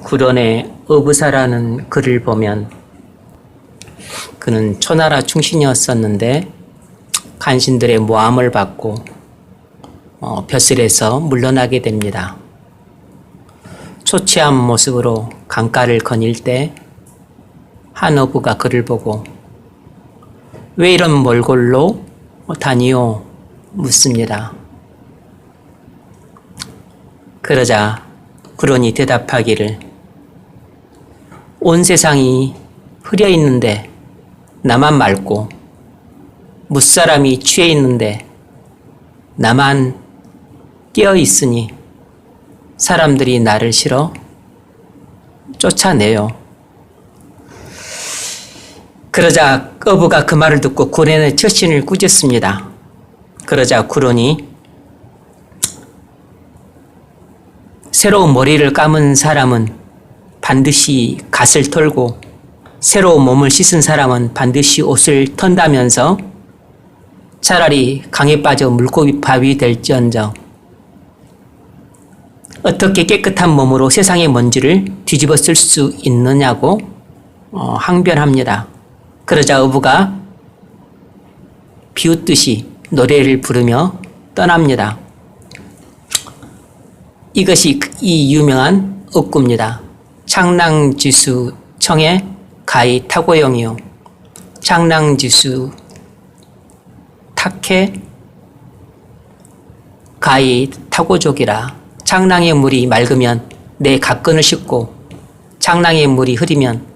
구론의 어부사라는 글을 보면 그는 초나라 충신이었었는데 간신들의 모함을 받고 벼슬에서 물러나게 됩니다. 초췌한 모습으로 강가를 거닐 때 한 어부가 그를 보고 왜 이런 몰골로 다니오 묻습니다. 그러자 구론이 대답하기를 온 세상이 흐려 있는데 나만 맑고 무사람이 취해 있는데 나만 깨어 있으니 사람들이 나를 실어 쫓아내요. 그러자 어부가 그 말을 듣고 구론의 처신을 꾸짖습니다. 그러자 구론이 새로운 머리를 감은 사람은 반드시 갓을 털고 새로운 몸을 씻은 사람은 반드시 옷을 턴다면서 차라리 강에 빠져 물고기 밥이 될지언정 어떻게 깨끗한 몸으로 세상의 먼지를 뒤집어 쓸 수 있느냐고 항변합니다. 그러자 어부가 비웃듯이 노래를 부르며 떠납니다. 이것이 이 유명한 어구입니다. 창랑지수 청에 가히 타고용이요 창랑지수 탁해 가히 타고족이라. 창랑의 물이 맑으면 내 갓근을 씻고 창랑의 물이 흐리면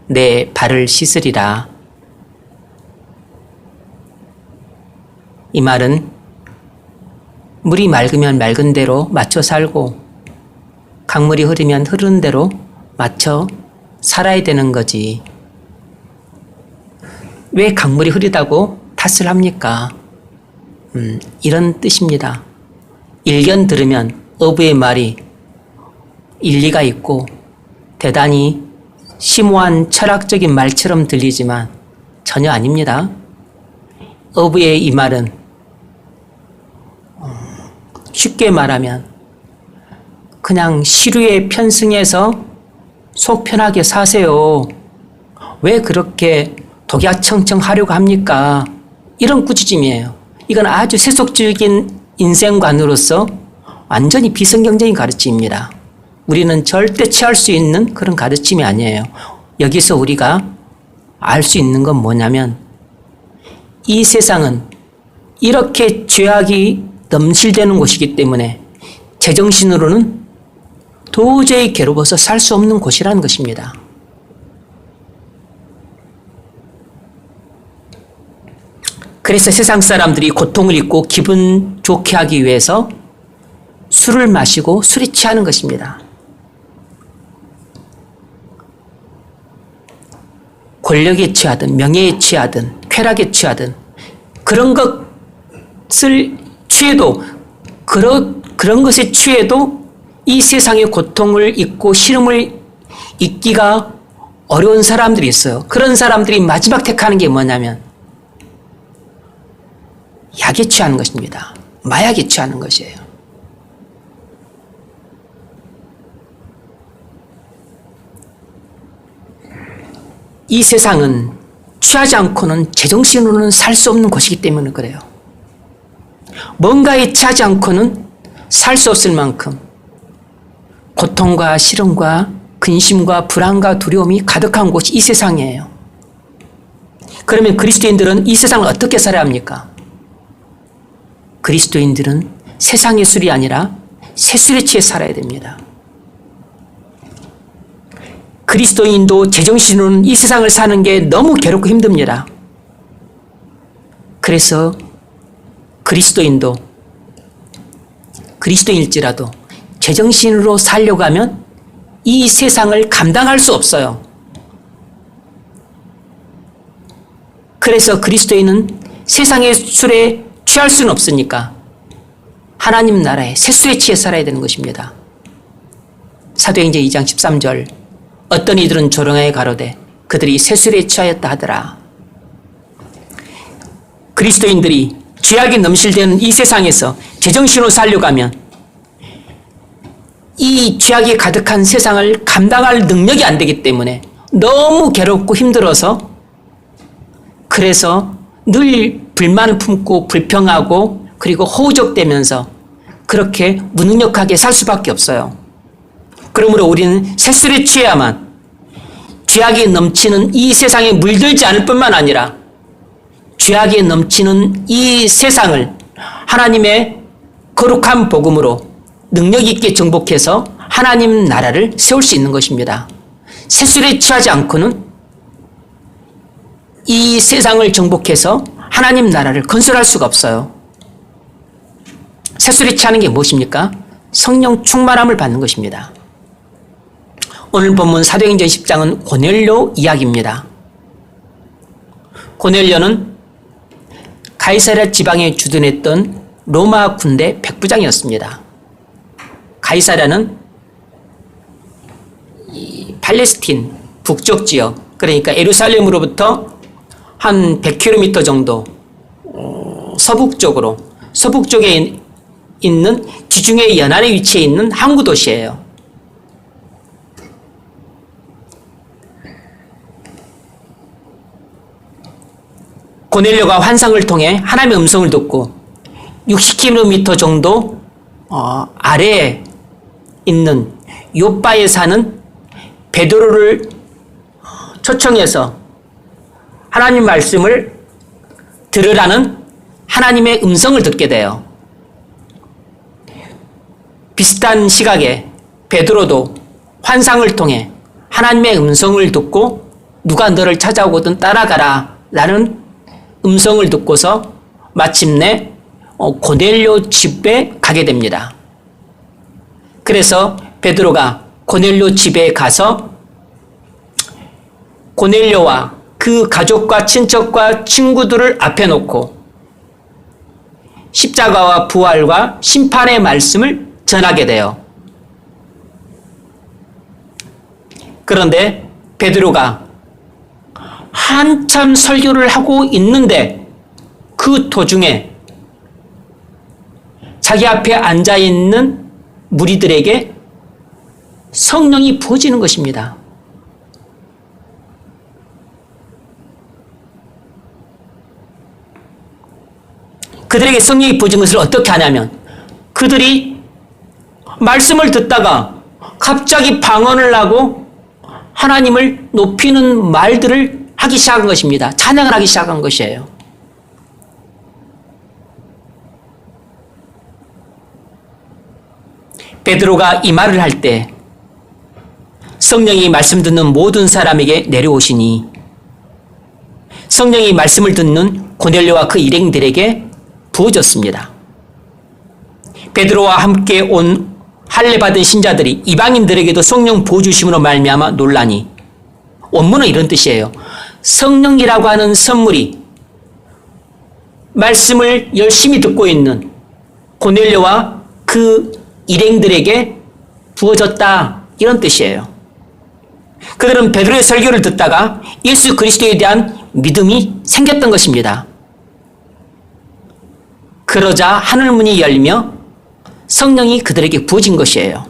내 발을 씻으리라. 이 말은 물이 맑으면 맑은 대로 맞춰 살고 강물이 흐르면 흐르는 대로 맞춰 살아야 되는 거지. 왜 강물이 흐리다고 탓을 합니까? 이런 뜻입니다. 일견 들으면 어부의 말이 일리가 있고 대단히 심오한 철학적인 말처럼 들리지만 전혀 아닙니다. 어부의 이 말은 쉽게 말하면 그냥 시류에 편승해서 속 편하게 사세요. 왜 그렇게 독야청청 하려고 합니까? 이런 꾸짖음이에요. 이건 아주 세속적인 인생관으로서 완전히 비성경적인 가르침입니다. 우리는 절대 취할 수 있는 그런 가르침이 아니에요. 여기서 우리가 알 수 있는 건 뭐냐면 이 세상은 이렇게 죄악이 넘실대는 곳이기 때문에 제정신으로는 도저히 괴로워서 살 수 없는 곳이라는 것입니다. 그래서 세상 사람들이 고통을 잊고 기분 좋게 하기 위해서 술을 마시고 술에 취하는 것입니다. 권력에 취하든 명예에 취하든 쾌락에 취하든 그런 것을 취해도 그런 것에 취해도 이 세상의 고통을 잊고 시름을 잊기가 어려운 사람들이 있어요. 그런 사람들이 마지막 택하는 게 뭐냐면 약에 취하는 것입니다. 마약에 취하는 것이에요. 이 세상은 취하지 않고는 제정신으로는 살 수 없는 곳이기 때문에 그래요. 뭔가에 취하지 않고는 살 수 없을 만큼 고통과 시름과 근심과 불안과 두려움이 가득한 곳이 이 세상이에요. 그러면 그리스도인들은 이 세상을 어떻게 살아야 합니까? 그리스도인들은 세상의 술이 아니라 새술에 취해 살아야 됩니다. 그리스도인도 제정신으로는 이 세상을 사는 게 너무 괴롭고 힘듭니다. 그래서 그리스도인일지라도 제정신으로 살려고 하면 이 세상을 감당할 수 없어요. 그래서 그리스도인은 세상의 술에 취할 수는 없으니까 하나님 나라의 새술에 취해 살아야 되는 것입니다. 사도행전 2장 13절 어떤 이들은 조롱하여 가로되 그들이 새술에 취하였다 하더라. 그리스도인들이 죄악이 넘실대는 이 세상에서 제정신으로 살려고 하면 이 죄악이 가득한 세상을 감당할 능력이 안 되기 때문에 너무 괴롭고 힘들어서 그래서 늘 불만을 품고 불평하고 그리고 허우적대면서 그렇게 무능력하게 살 수밖에 없어요. 그러므로 우리는 세술에 취해야만 죄악이 넘치는 이 세상에 물들지 않을 뿐만 아니라 죄악이 넘치는 이 세상을 하나님의 거룩한 복음으로 능력 있게 정복해서 하나님 나라를 세울 수 있는 것입니다. 세술에 취하지 않고는 이 세상을 정복해서 하나님 나라를 건설할 수가 없어요. 세술에 취하는 게 무엇입니까? 성령 충만함을 받는 것입니다. 오늘 본문 사도행전 10장은 고넬료 이야기입니다. 고넬료는 가이사랴 지방에 주둔했던 로마 군대 백부장이었습니다. 가이사랴는 팔레스틴 북쪽 지역, 그러니까 예루살렘으로부터 한 100km 정도 서북쪽에 있는 지중해 연안에 위치해 있는 항구 도시예요. 고넬료가 환상을 통해 하나님의 음성을 듣고 60km 정도 아래에 있는 요바에 사는 베드로를 초청해서 하나님 말씀을 들으라는 하나님의 음성을 듣게 돼요. 비슷한 시각에 베드로도 환상을 통해 하나님의 음성을 듣고 누가 너를 찾아오거든 따라가라 라는 음성을 듣고서 마침내 고넬료 집에 가게 됩니다. 그래서 베드로가 고넬료 집에 가서 고넬료와 그 가족과 친척과 친구들을 앞에 놓고 십자가와 부활과 심판의 말씀을 전하게 돼요. 그런데 베드로가 한참 설교를 하고 있는데 그 도중에 자기 앞에 앉아있는 무리들에게 성령이 부어지는 것입니다. 그들에게 성령이 부어진 것을 어떻게 하냐면 그들이 말씀을 듣다가 갑자기 방언을 하고 하나님을 높이는 말들을 하기 시작한 것입니다. 찬양을 하기 시작한 것이에요. 베드로가 이 말을 할 때 성령이 말씀 듣는 모든 사람에게 내려오시니 성령이 말씀을 듣는 고넬료와 그 일행들에게 부어졌습니다. 베드로와 함께 온 할례 받은 신자들이 이방인들에게도 성령 부어주심으로 말미암아 놀라니 원문은 이런 뜻이에요. 성령이라고 하는 선물이 말씀을 열심히 듣고 있는 고넬료와 그 일행들에게 부어졌다 이런 뜻이에요. 그들은 베드로의 설교를 듣다가 예수 그리스도에 대한 믿음이 생겼던 것입니다. 그러자 하늘문이 열리며 성령이 그들에게 부어진 것이에요.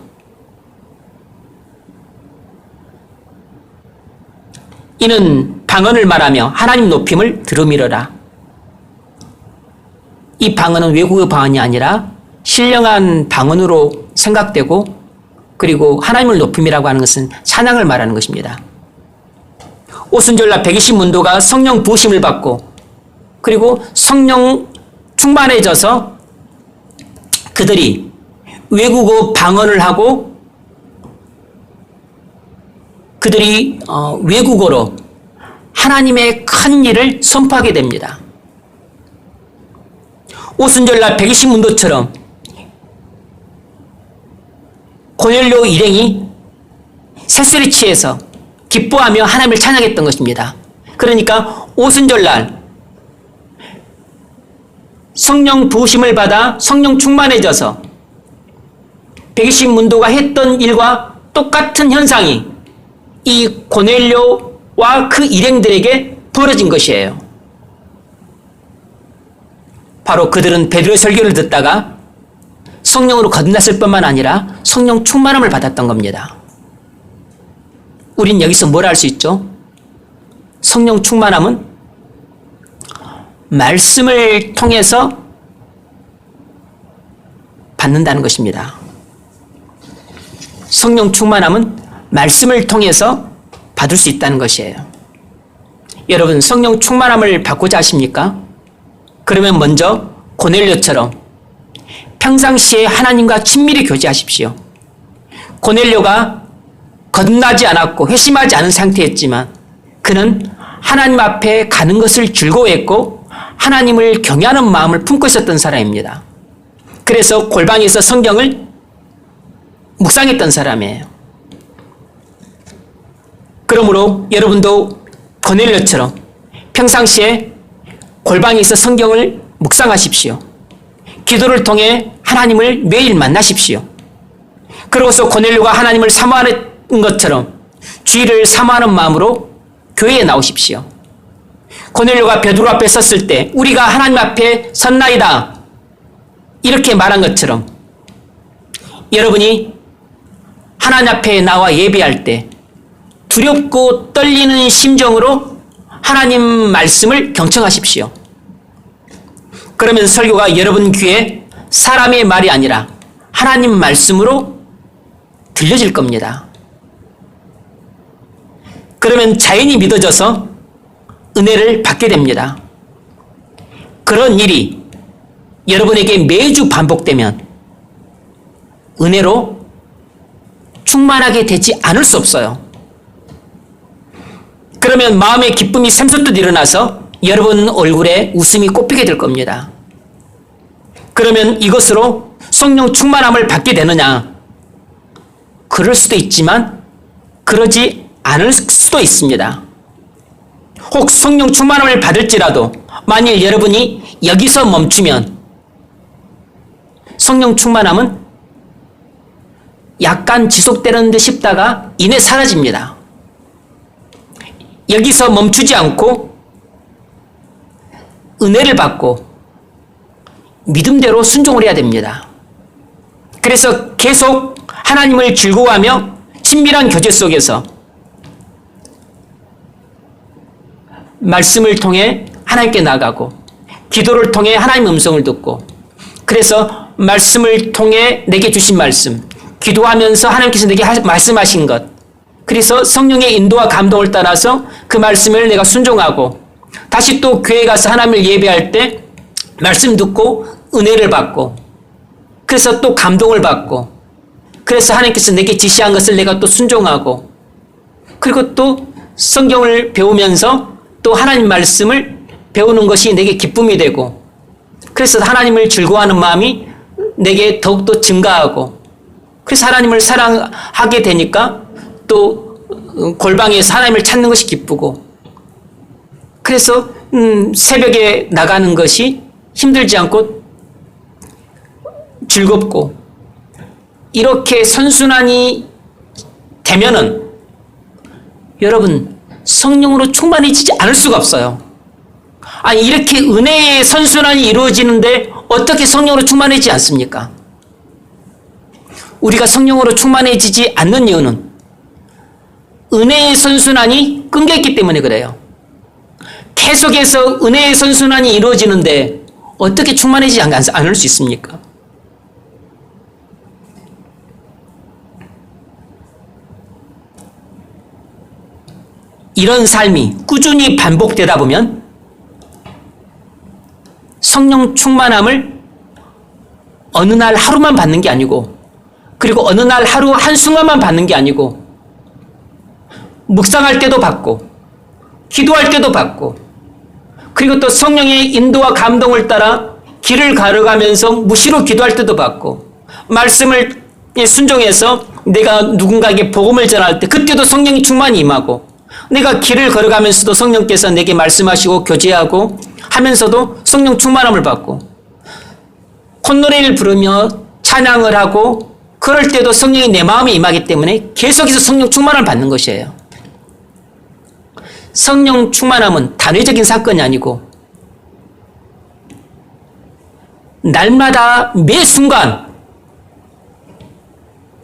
이는 방언을 말하며 하나님 높임을 들으미러라. 이 방언은 외국의 방언이 아니라 신령한 방언으로 생각되고 그리고 하나님을 높임이라고 하는 것은 찬양을 말하는 것입니다. 오순절날 120문도가 성령 부으심을 받고 그리고 성령 충만해져서 그들이 외국어 방언을 하고 그들이 외국어로 하나님의 큰 일을 선포하게 됩니다. 오순절날 120문도처럼 고넬료 일행이 새술에 취해서 기뻐하며 하나님을 찬양했던 것입니다. 그러니까 오순절날 성령 부으심을 받아 성령 충만해져서 120문도가 했던 일과 똑같은 현상이 이 고넬료와 그 일행들에게 벌어진 것이에요. 바로 그들은 베드로의 설교를 듣다가 성령으로 거듭났을 뿐만 아니라 성령 충만함을 받았던 겁니다. 우린 여기서 뭘 알 수 있죠? 성령 충만함은 말씀을 통해서 받는다는 것입니다. 성령 충만함은 말씀을 통해서 받을 수 있다는 것이에요. 여러분, 성령 충만함을 받고자 하십니까? 그러면 먼저 고넬료처럼 평상시에 하나님과 친밀히 교제하십시오. 고넬료가 거듭나지 않았고 회심하지 않은 상태였지만 그는 하나님 앞에 가는 것을 즐거워했고 하나님을 경외하는 마음을 품고 있었던 사람입니다. 그래서 골방에서 성경을 묵상했던 사람이에요. 그러므로 여러분도 고넬료처럼 평상시에 골방에서 성경을 묵상하십시오. 기도를 통해 하나님을 매일 만나십시오. 그러고서 고넬료가 하나님을 사모하는 것처럼 주의를 사모하는 마음으로 교회에 나오십시오. 고넬료가 베드로 앞에 섰을 때 우리가 하나님 앞에 섰나이다 이렇게 말한 것처럼 여러분이 하나님 앞에 나와 예배할 때 두렵고 떨리는 심정으로 하나님 말씀을 경청하십시오. 그러면 설교가 여러분 귀에 사람의 말이 아니라 하나님 말씀으로 들려질 겁니다. 그러면 자연히 믿어져서 은혜를 받게 됩니다. 그런 일이 여러분에게 매주 반복되면 은혜로 충만하게 되지 않을 수 없어요. 그러면 마음의 기쁨이 샘솟듯 일어나서 여러분 얼굴에 웃음이 꽃피게 될 겁니다. 그러면 이것으로 성령 충만함을 받게 되느냐? 그럴 수도 있지만 그러지 않을 수도 있습니다. 혹 성령 충만함을 받을지라도 만일 여러분이 여기서 멈추면 성령 충만함은 약간 지속되는 듯 싶다가 이내 사라집니다. 여기서 멈추지 않고 은혜를 받고 믿음대로 순종을 해야 됩니다. 그래서 계속 하나님을 즐거워하며 친밀한 교제 속에서 말씀을 통해 하나님께 나가고 기도를 통해 하나님의 음성을 듣고 그래서 말씀을 통해 내게 주신 말씀 기도하면서 하나님께서 내게 말씀하신 것 그래서 성령의 인도와 감동을 따라서 그 말씀을 내가 순종하고 다시 또 교회 가서 하나님을 예배할 때 말씀 듣고 은혜를 받고 그래서 또 감동을 받고 그래서 하나님께서 내게 지시한 것을 내가 또 순종하고 그리고 또 성경을 배우면서 또 하나님 말씀을 배우는 것이 내게 기쁨이 되고 그래서 하나님을 즐거워하는 마음이 내게 더욱더 증가하고 그래서 하나님을 사랑하게 되니까 또 골방에서 하나님을 찾는 것이 기쁘고 그래서 새벽에 나가는 것이 힘들지 않고 즐겁고 이렇게 선순환이 되면은 여러분 성령으로 충만해지지 않을 수가 없어요. 아니 이렇게 은혜의 선순환이 이루어지는데 어떻게 성령으로 충만해지지 않습니까? 우리가 성령으로 충만해지지 않는 이유는 은혜의 선순환이 끊겼기 때문에 그래요. 계속해서 은혜의 선순환이 이루어지는데 어떻게 충만해지지 않을 수 있습니까? 이런 삶이 꾸준히 반복되다 보면 성령 충만함을 어느 날 하루만 받는 게 아니고 그리고 어느 날 하루 한순간만 받는 게 아니고 묵상할 때도 받고 기도할 때도 받고 그리고 또 성령의 인도와 감동을 따라 길을 걸어가면서 무시로 기도할 때도 받고 말씀을 순종해서 내가 누군가에게 복음을 전할 때 그때도 성령이 충만히 임하고 내가 길을 걸어가면서도 성령께서 내게 말씀하시고 교제하고 하면서도 성령 충만함을 받고 콧노래를 부르며 찬양을 하고 그럴 때도 성령이 내 마음에 임하기 때문에 계속해서 성령 충만함을 받는 것이에요. 성령 충만함은 단회적인 사건이 아니고 날마다 매 순간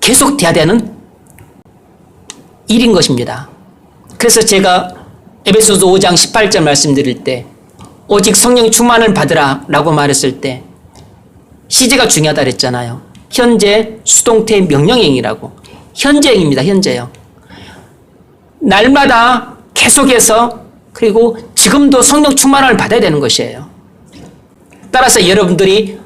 계속돼야 되는 일인 것입니다. 그래서 제가 에베소서 5장 18절 말씀드릴 때 오직 성령 충만을 받으라 라고 말했을 때 시제가 중요하다 그랬잖아요. 현재 수동태 명령형이라고. 현재형입니다. 현재형. 날마다 계속해서 그리고 지금도 성령 충만을 받아야 되는 것이에요. 따라서 여러분들이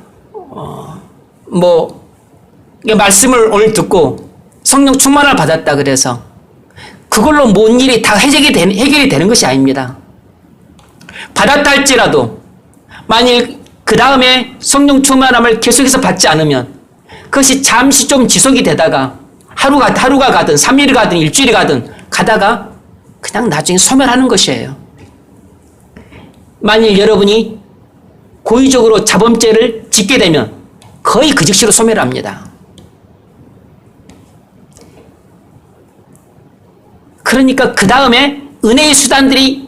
말씀을 오늘 듣고 성령 충만을 받았다 그래서 그걸로 모든 일이 다 해결이 되는 것이 아닙니다. 받았다 할지라도 만일 그 다음에 성령 충만함을 계속해서 받지 않으면 그것이 잠시 좀 지속이 되다가 하루가 가든 3일이 가든 일주일이 가든 가다가 그냥 나중에 소멸하는 것이에요. 만일 여러분이 고의적으로 자범죄를 짓게 되면 거의 그 즉시로 소멸합니다. 그러니까 그 다음에 은혜의 수단들을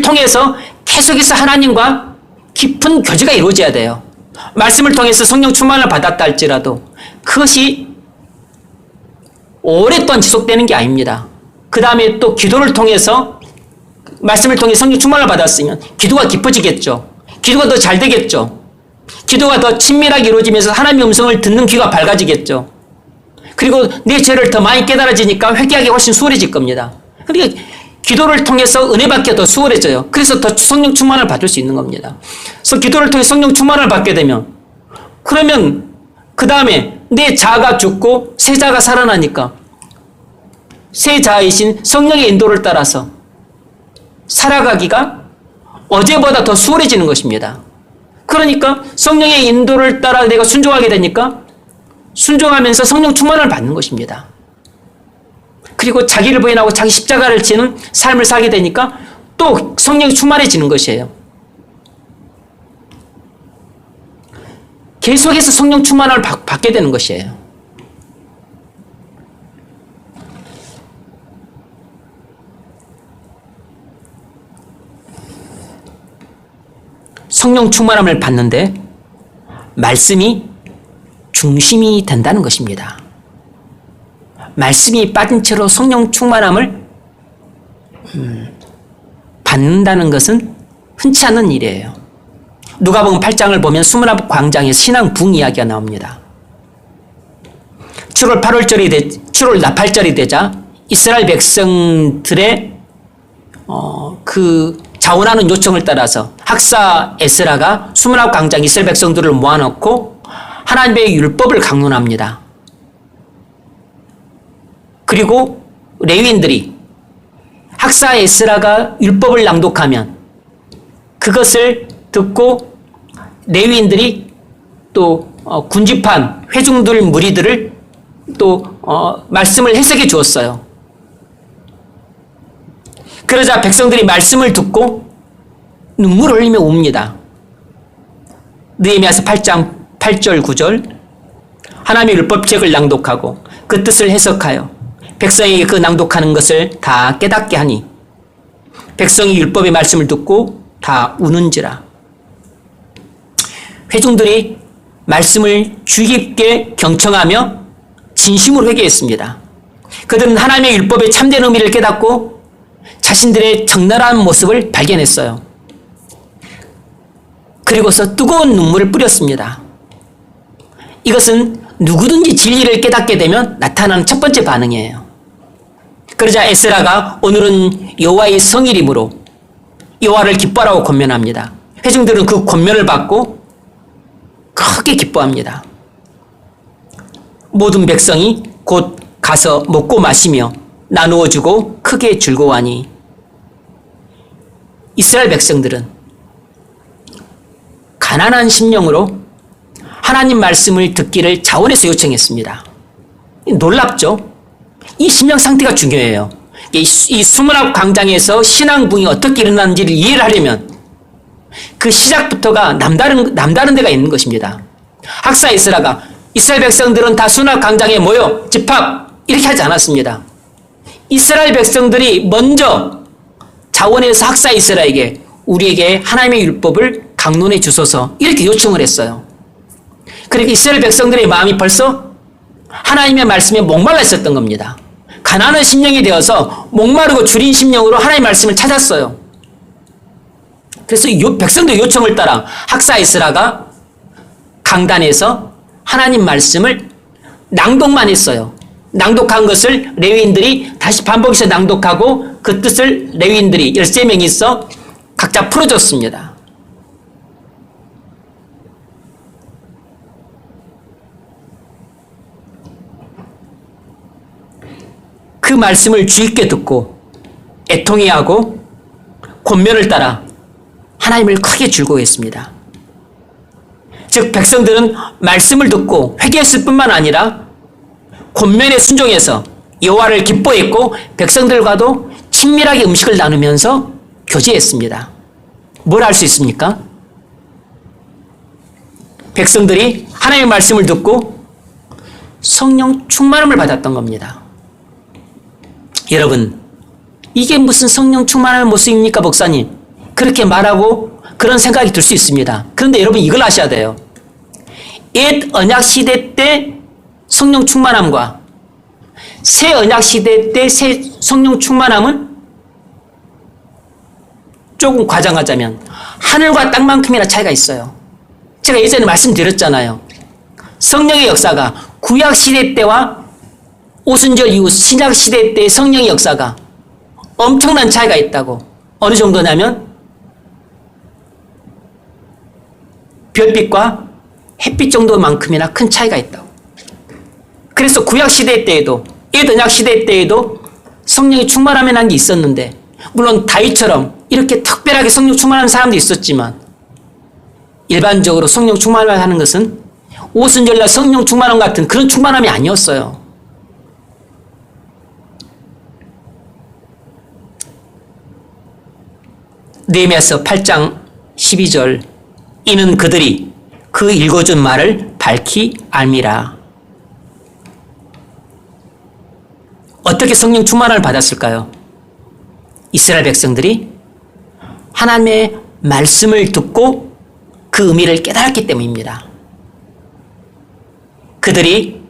통해서 계속해서 하나님과 깊은 교제가 이루어져야 돼요. 말씀을 통해서 성령 충만을 받았다 할지라도 그것이 오랫동안 지속되는 게 아닙니다. 그 다음에 또 기도를 통해서 말씀을 통해 성령 충만을 받았으면 기도가 깊어지겠죠. 기도가 더 잘 되겠죠. 기도가 더 친밀하게 이루어지면서 하나님의 음성을 듣는 귀가 밝아지겠죠. 그리고 내 죄를 더 많이 깨달아지니까 회개하기 훨씬 수월해질 겁니다. 그러니까 기도를 통해서 은혜 받기가 더 수월해져요. 그래서 더 성령 충만을 받을 수 있는 겁니다. 그래서 기도를 통해 성령 충만을 받게 되면 그러면 그 다음에 내 자아가 죽고 새 자아가 살아나니까 새 자아이신 성령의 인도를 따라서 살아가기가 어제보다 더 수월해지는 것입니다. 그러니까 성령의 인도를 따라 내가 순종하게 되니까 순종하면서 성령 충만을 받는 것입니다. 그리고 자기를 부인하고 자기 십자가를 지는 삶을 살게 되니까 또 성령이 충만해지는 것이에요. 계속해서 성령 충만을 받게 되는 것이에요. 성령 충만함을 받는데 말씀이 중심이 된다는 것입니다. 말씀이 빠진 채로 성령 충만함을 받는다는 것은 흔치 않은 일이에요. 누가복음 8장을 보면 수문앞 광장에서 신앙 부흥 이야기가 나옵니다. 7월 나팔절이 되자 이스라엘 백성들의 그 자원하는 요청을 따라서 학사 에스라가 수문앞 광장 이스라엘 백성들을 모아놓고 하나님의 율법을 강론합니다. 그리고 레위인들이 학사 에스라가 율법을 낭독하면 그것을 듣고 레위인들이 또 군집한 회중들 무리들을 또 말씀을 해석해 주었어요. 그러자 백성들이 말씀을 듣고 눈물을 흘리며 웁니다. 느헤미야서 8장 8절 9절 하나님의 율법책을 낭독하고 그 뜻을 해석하여 백성에게 그 낭독하는 것을 다 깨닫게 하니 백성이 율법의 말씀을 듣고 다 우는지라. 회중들이 말씀을 주의 깊게 경청하며 진심으로 회개했습니다. 그들은 하나님의 율법의 참된 의미를 깨닫고 자신들의 적나라한 모습을 발견했어요. 그리고서 뜨거운 눈물을 뿌렸습니다. 이것은 누구든지 진리를 깨닫게 되면 나타나는 첫 번째 반응이에요. 그러자 에스라가 오늘은 여호와의 성일이므로 여호와를 기뻐하라고 권면합니다. 회중들은 그 권면을 받고 크게 기뻐합니다. 모든 백성이 곧 가서 먹고 마시며 나누어 주고 크게 즐거워하니 이스라엘 백성들은 가난한 심령으로 하나님 말씀을 듣기를 자원해서 요청했습니다. 놀랍죠? 이 심령 상태가 중요해요. 이 수문앞 광장에서 신앙 부흥이 어떻게 일어나는지를 이해를 하려면 그 시작부터가 남다른 데가 있는 것입니다. 학사 에스라가 이스라엘 백성들은 다 수문앞 광장에 모여 집합 이렇게 하지 않았습니다. 이스라엘 백성들이 먼저 자원해서 학사 에스라에게 우리에게 하나님의 율법을 강론해 주소서 이렇게 요청을 했어요. 그러니까 이스라엘 백성들의 마음이 벌써 하나님의 말씀에 목말라 있었던 겁니다. 가난한 심령이 되어서 목마르고 줄인 심령으로 하나님의 말씀을 찾았어요. 그래서 백성들 요청을 따라 학사 에스라가 강단에서 하나님 말씀을 낭독만 했어요. 낭독한 것을 레위인들이 다시 반복해서 낭독하고 그 뜻을 레위인들이 13명이 있어 각자 풀어줬습니다. 그 말씀을 주의 깊게 듣고 애통해하고 권면을 따라 하나님을 크게 즐거워했습니다. 즉 백성들은 말씀을 듣고 회개했을 뿐만 아니라 권면에 순종해서 여호와를 기뻐했고 백성들과도 친밀하게 음식을 나누면서 교제했습니다. 뭘 할 수 있습니까? 백성들이 하나님의 말씀을 듣고 성령 충만함을 받았던 겁니다. 여러분, 이게 무슨 성령 충만한 모습입니까, 목사님? 그렇게 말하고 그런 생각이 들 수 있습니다. 그런데 여러분 이걸 아셔야 돼요. 옛 언약 시대 때 성령 충만함과 새 언약 시대 때 새 성령 충만함은 조금 과장하자면 하늘과 땅만큼이나 차이가 있어요. 제가 예전에 말씀드렸잖아요. 성령의 역사가 구약 시대 때와 오순절 이후 신약 시대 때의 성령의 역사가 엄청난 차이가 있다고. 어느 정도냐면 별빛과 햇빛 정도만큼이나 큰 차이가 있다고. 그래서 구약 시대 때에도 옛 언약 시대 때에도 성령이 충만함에 난 게 있었는데, 물론 다윗처럼 이렇게 특별하게 성령 충만한 사람도 있었지만 일반적으로 성령 충만함을 하는 것은 오순절날 성령 충만함 같은 그런 충만함이 아니었어요. 느헤미야서 8장 12절 이는 그들이 그 읽어준 말을 밝히 알미라. 어떻게 성령 충만함을 받았을까요? 이스라엘 백성들이 하나님의 말씀을 듣고 그 의미를 깨달았기 때문입니다. 그들이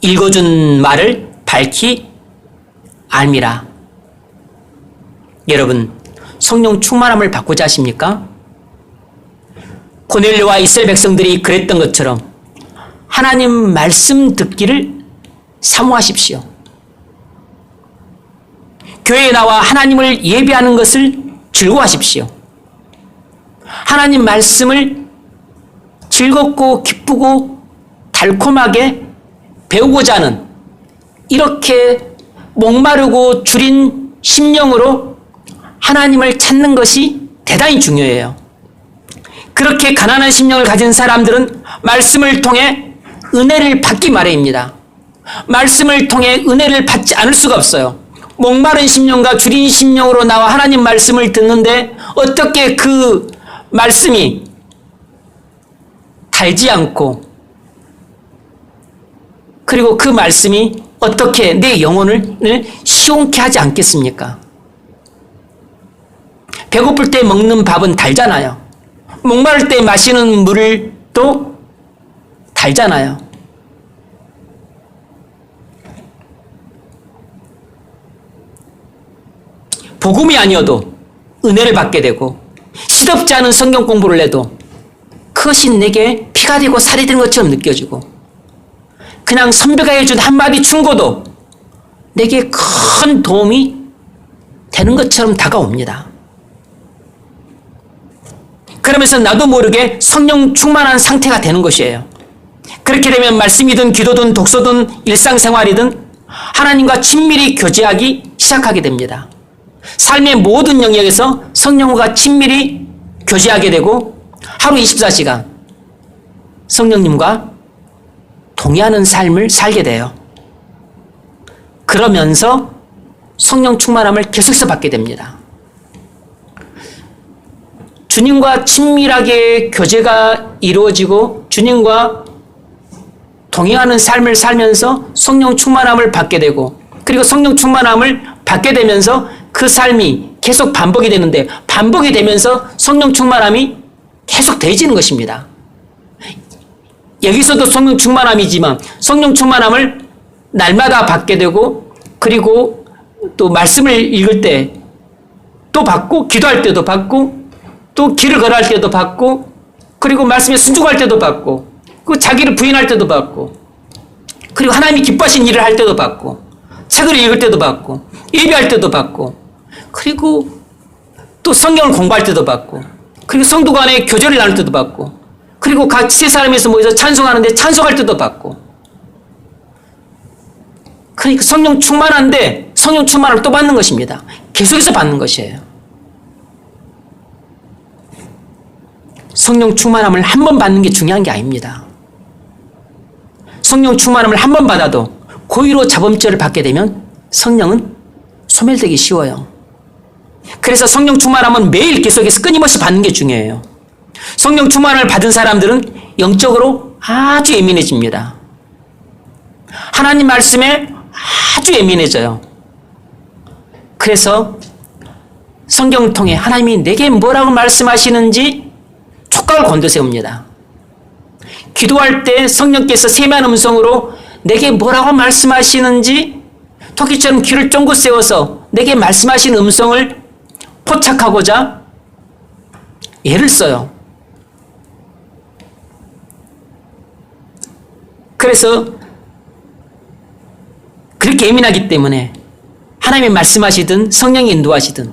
읽어준 말을 밝히 알미라. 여러분, 성령 충만함을 받고자 하십니까? 고넬료와 이스라엘 백성들이 그랬던 것처럼 하나님 말씀 듣기를 사모하십시오. 교회에 나와 하나님을 예배하는 것을 즐거워하십시오. 하나님 말씀을 즐겁고 기쁘고 달콤하게 배우고자 하는 이렇게 목마르고 줄인 심령으로 하나님을 찾는 것이 대단히 중요해요. 그렇게 가난한 심령을 가진 사람들은 말씀을 통해 은혜를 받기 마련입니다. 말씀을 통해 은혜를 받지 않을 수가 없어요. 목마른 심령과 줄인 심령으로 나와 하나님 말씀을 듣는데 어떻게 그 말씀이 달지 않고, 그리고 그 말씀이 어떻게 내 영혼을 시원케 하지 않겠습니까? 배고플 때 먹는 밥은 달잖아요. 목마를 때 마시는 물도 달잖아요. 복음이 아니어도 은혜를 받게 되고 시덥지 않은 성경 공부를 해도 그것이 내게 피가 되고 살이 되는 것처럼 느껴지고, 그냥 선배가 해준 한마디 충고도 내게 큰 도움이 되는 것처럼 다가옵니다. 그러면서 나도 모르게 성령 충만한 상태가 되는 것이에요. 그렇게 되면 말씀이든 기도든 독서든 일상생활이든 하나님과 친밀히 교제하기 시작하게 됩니다. 삶의 모든 영역에서 성령과 친밀히 교제하게 되고 하루 24시간 성령님과 동의하는 삶을 살게 돼요. 그러면서 성령 충만함을 계속해서 받게 됩니다. 주님과 친밀하게 교제가 이루어지고 주님과 동행하는 삶을 살면서 성령 충만함을 받게 되고, 그리고 성령 충만함을 받게 되면서 그 삶이 계속 반복이 되는데, 반복이 되면서 성령 충만함이 계속 더해지는 것입니다. 여기서도 성령 충만함이지만 성령 충만함을 날마다 받게 되고 그리고 또 말씀을 읽을 때 또 받고 기도할 때도 받고 또 길을 걸어갈 때도 받고 그리고 말씀에 순종할 때도 받고 그 자기를 부인할 때도 받고 그리고 하나님이 기뻐하신 일을 할 때도 받고 책을 읽을 때도 받고 예배할 때도 받고 그리고 또 성경을 공부할 때도 받고 그리고 성도 간에 교제를 나눌 때도 받고 그리고 각 세 사람에서 모여서 찬송하는데 찬송할 때도 받고 그러니까 성령 충만한데 성령 충만을 또 받는 것입니다. 계속해서 받는 것이에요. 성령 충만함을 한 번 받는 게 중요한 게 아닙니다. 성령 충만함을 한 번 받아도 고의로 자범죄를 받게 되면 성령은 소멸되기 쉬워요. 그래서 성령 충만함은 매일 계속해서 끊임없이 받는 게 중요해요. 성령 충만을 받은 사람들은 영적으로 아주 예민해집니다. 하나님 말씀에 아주 예민해져요. 그래서 성경을 통해 하나님이 내게 뭐라고 말씀하시는지 촉각을 곤두세웁니다. 기도할 때 성령께서 세미한 음성으로 내게 뭐라고 말씀하시는지 토끼처럼 귀를 쫑긋 세워서 내게 말씀하시는 음성을 포착하고자 애를 써요. 그래서 그렇게 예민하기 때문에 하나님이 말씀하시든 성령이 인도하시든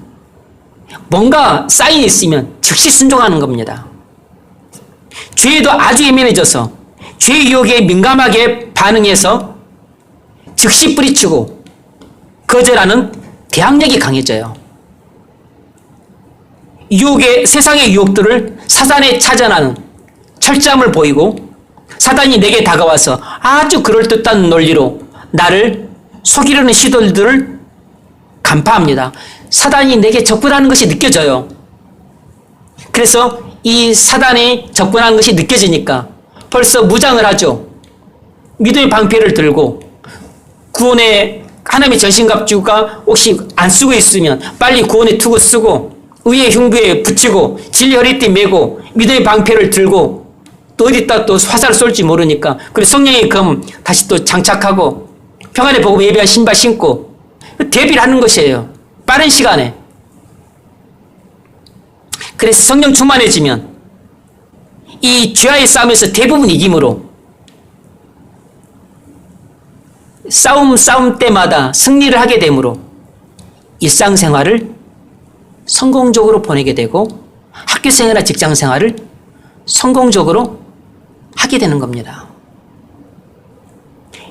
뭔가 사인이 있으면 즉시 순종하는 겁니다. 죄에도 아주 예민해져서 죄의 유혹에 민감하게 반응해서 즉시 뿌리치고 거절하는 대항력이 강해져요. 세상의 유혹들을 사단에 차전하는 철저함을 보이고 사단이 내게 다가와서 아주 그럴듯한 논리로 나를 속이려는 시도들을 간파합니다. 사단이 내게 접근하는 것이 느껴져요. 그래서 이 사단이 접근하는 것이 느껴지니까 벌써 무장을 하죠. 믿음의 방패를 들고 구원의 하나님의 전신갑주가 혹시 안 쓰고 있으면 빨리 구원의 투구 쓰고 의의 흉부에 붙이고 진리 허리띠 메고 믿음의 방패를 들고 또 어디다 또 화살을 쏠지 모르니까 그리고 성령의 검 다시 또 장착하고 평안의 복음 예배한 신발 신고 대비를 하는 것이에요. 빠른 시간에. 그래서 성령 충만해지면 이 죄와의 싸움에서 대부분 이기므로 싸움 때마다 승리를 하게 되므로 일상생활을 성공적으로 보내게 되고 학교생활이나 직장생활을 성공적으로 하게 되는 겁니다.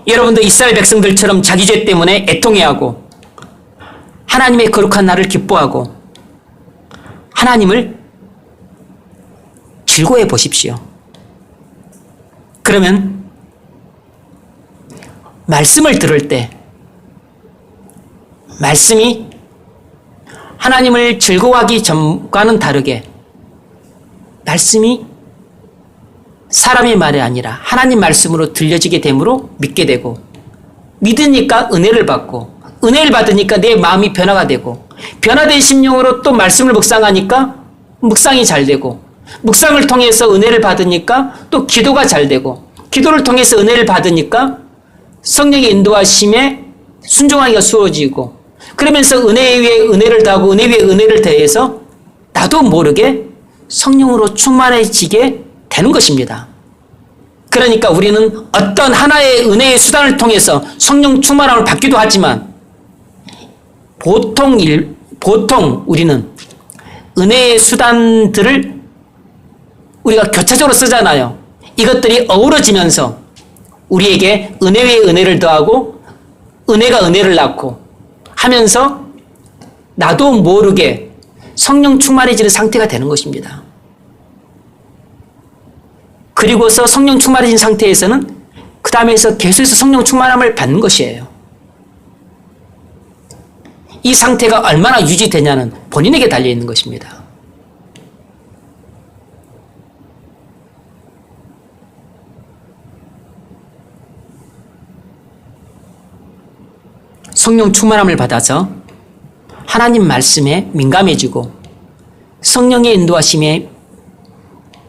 여러분도 이스라엘 백성들처럼 자기 죄 때문에 애통해하고 하나님의 거룩한 날을 기뻐하고 하나님을 즐거워해 보십시오. 그러면 말씀을 들을 때 말씀이 하나님을 즐거워하기 전과는 다르게 말씀이 사람의 말이 아니라 하나님 말씀으로 들려지게 되므로 믿게 되고 믿으니까 은혜를 받고 은혜를 받으니까 내 마음이 변화가 되고 변화된 심령으로 또 말씀을 묵상하니까 묵상이 잘 되고 묵상을 통해서 은혜를 받으니까 또 기도가 잘 되고 기도를 통해서 은혜를 받으니까 성령의 인도하심에 순종하기가 수월해지고 그러면서 은혜 위에 은혜를 더하고 은혜 위에 은혜를 더해서 나도 모르게 성령으로 충만해지게 되는 것입니다. 그러니까 우리는 어떤 하나의 은혜의 수단을 통해서 성령 충만함을 받기도 하지만 보통 우리는 은혜의 수단들을 우리가 교차적으로 쓰잖아요. 이것들이 어우러지면서 우리에게 은혜 위에 은혜를 더하고 은혜가 은혜를 낳고 하면서 나도 모르게 성령 충만해지는 상태가 되는 것입니다. 그리고서 성령 충만해진 상태에서는 그 다음에서 계속해서 성령 충만함을 받는 것이에요. 이 상태가 얼마나 유지되냐는 본인에게 달려있는 것입니다. 성령 충만함을 받아서 하나님 말씀에 민감해지고 성령의 인도하심에